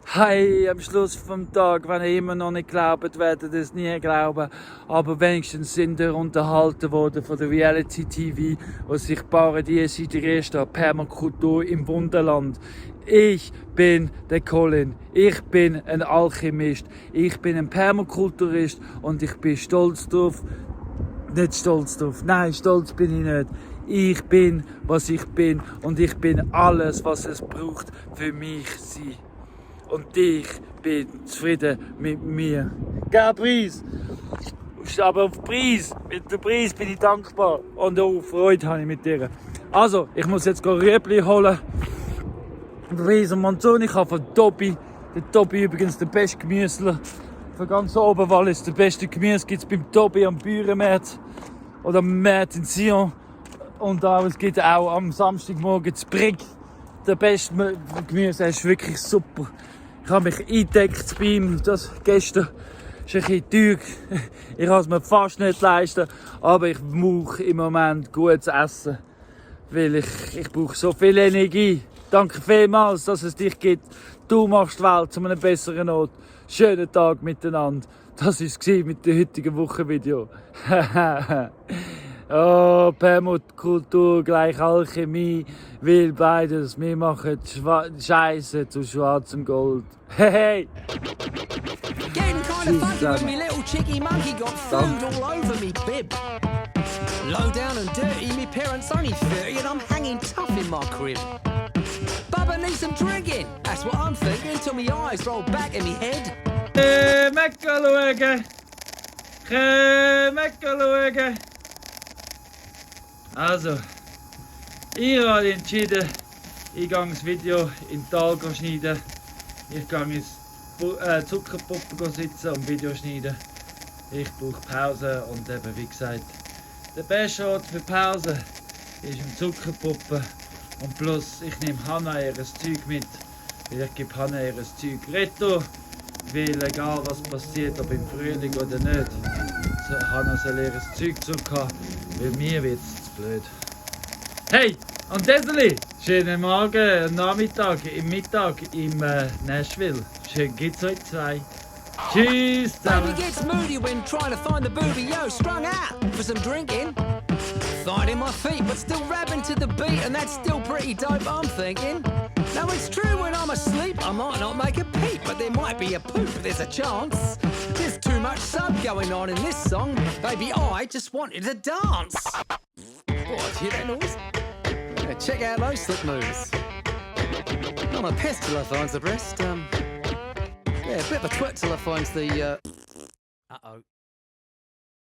hey, am Schluss vom Tag, wenn ihr immer noch nicht glaubt, werdet ihr es nie glauben. Aber wenigstens sind ihr unterhalten worden von der Reality TV, wo sich Paradies in der ersten Permakultur im Wunderland. Ich bin der Colin. Ich bin ein Alchemist. Ich bin ein Permakulturist und ich bin stolz drauf. Nicht stolz drauf. Nein, stolz bin ich nicht. Ich bin, was ich bin und ich bin alles, was es braucht für mich zu sein. Und ich bin zufrieden mit mir. Gell, Preis? Aber auf Preis, mit dem Preis bin ich dankbar und auch Freude habe ich mit dir. Also, ich muss jetzt Rüebli holen. Preis und Monzon, ich habe von Tobi. Der Tobi übrigens der beste Gemüsler. Von ganz Oberwallis, der beste Gemüse gibt es beim Tobi am Bürenmarkt oder am Markt in Sion. Und auch, es gibt auch am Samstagmorgen zu Brig. Der beste Gemüse, der ist wirklich super. Ich habe mich eingedeckt bei ihm. Das gestern ist ein bisschen teuer. Ich kann es mir fast nicht leisten. Aber ich brauche im Moment gutes Essen. Weil ich brauche so viel Energie. Danke vielmals, dass es dich gibt. Du machst die Welt zu einem besseren Ort. Schönen Tag miteinander. Das war es mit dem heutigen Wochenvideo. Oh, Permakultur gleich Alchemie, will beides. Wir machen Scheiße zu schwarzem Gold. Hey! Getting kind of funky when me little cheeky monkey got food all over me bib. Low down and dirty, me parents only 30 and I'm hanging tough in my crib. Bubba needs some drinking, that's what I'm thinking till me eyes roll back in me head. Mecca schauen! Mecca schauen! Also, ich habe entschieden, ich gehe das Video im Tal schneiden. Ich gehe ins Zuckerpuppe sitzen und Video schneiden. Ich brauche Pause und eben wie gesagt, der beste Ort für Pause ist im Zuckerpuppe. Und plus, ich nehme Hanna ihr Zeug mit, weil ich gebe Hanna ihr Zeug retto, weil egal was passiert, ob im Frühling oder nicht, Hanna soll ihr Zeug zurückhaben, weil mir wird es zu blöd. Hey, und Deseli, schönen Morgen, Nachmittag, im Mittag im Nashville. Schön geht's euch zwei. Tschüss Baby zusammen. gets moody when trying to find the booby, yo, strung out for some drinking. Finding my feet, but still rapping to the beat, and that's still pretty dope, I'm thinking. Now it's true when I'm asleep, I might not make a peep, but there might be a poop, there's a chance. There's too much sub going on in this song, baby, I just wanted to dance. What, hear that noise? Yeah, check out those slip moves. Not a pest till I finds the breast, yeah, a bit of a twit till I finds the, uh-oh.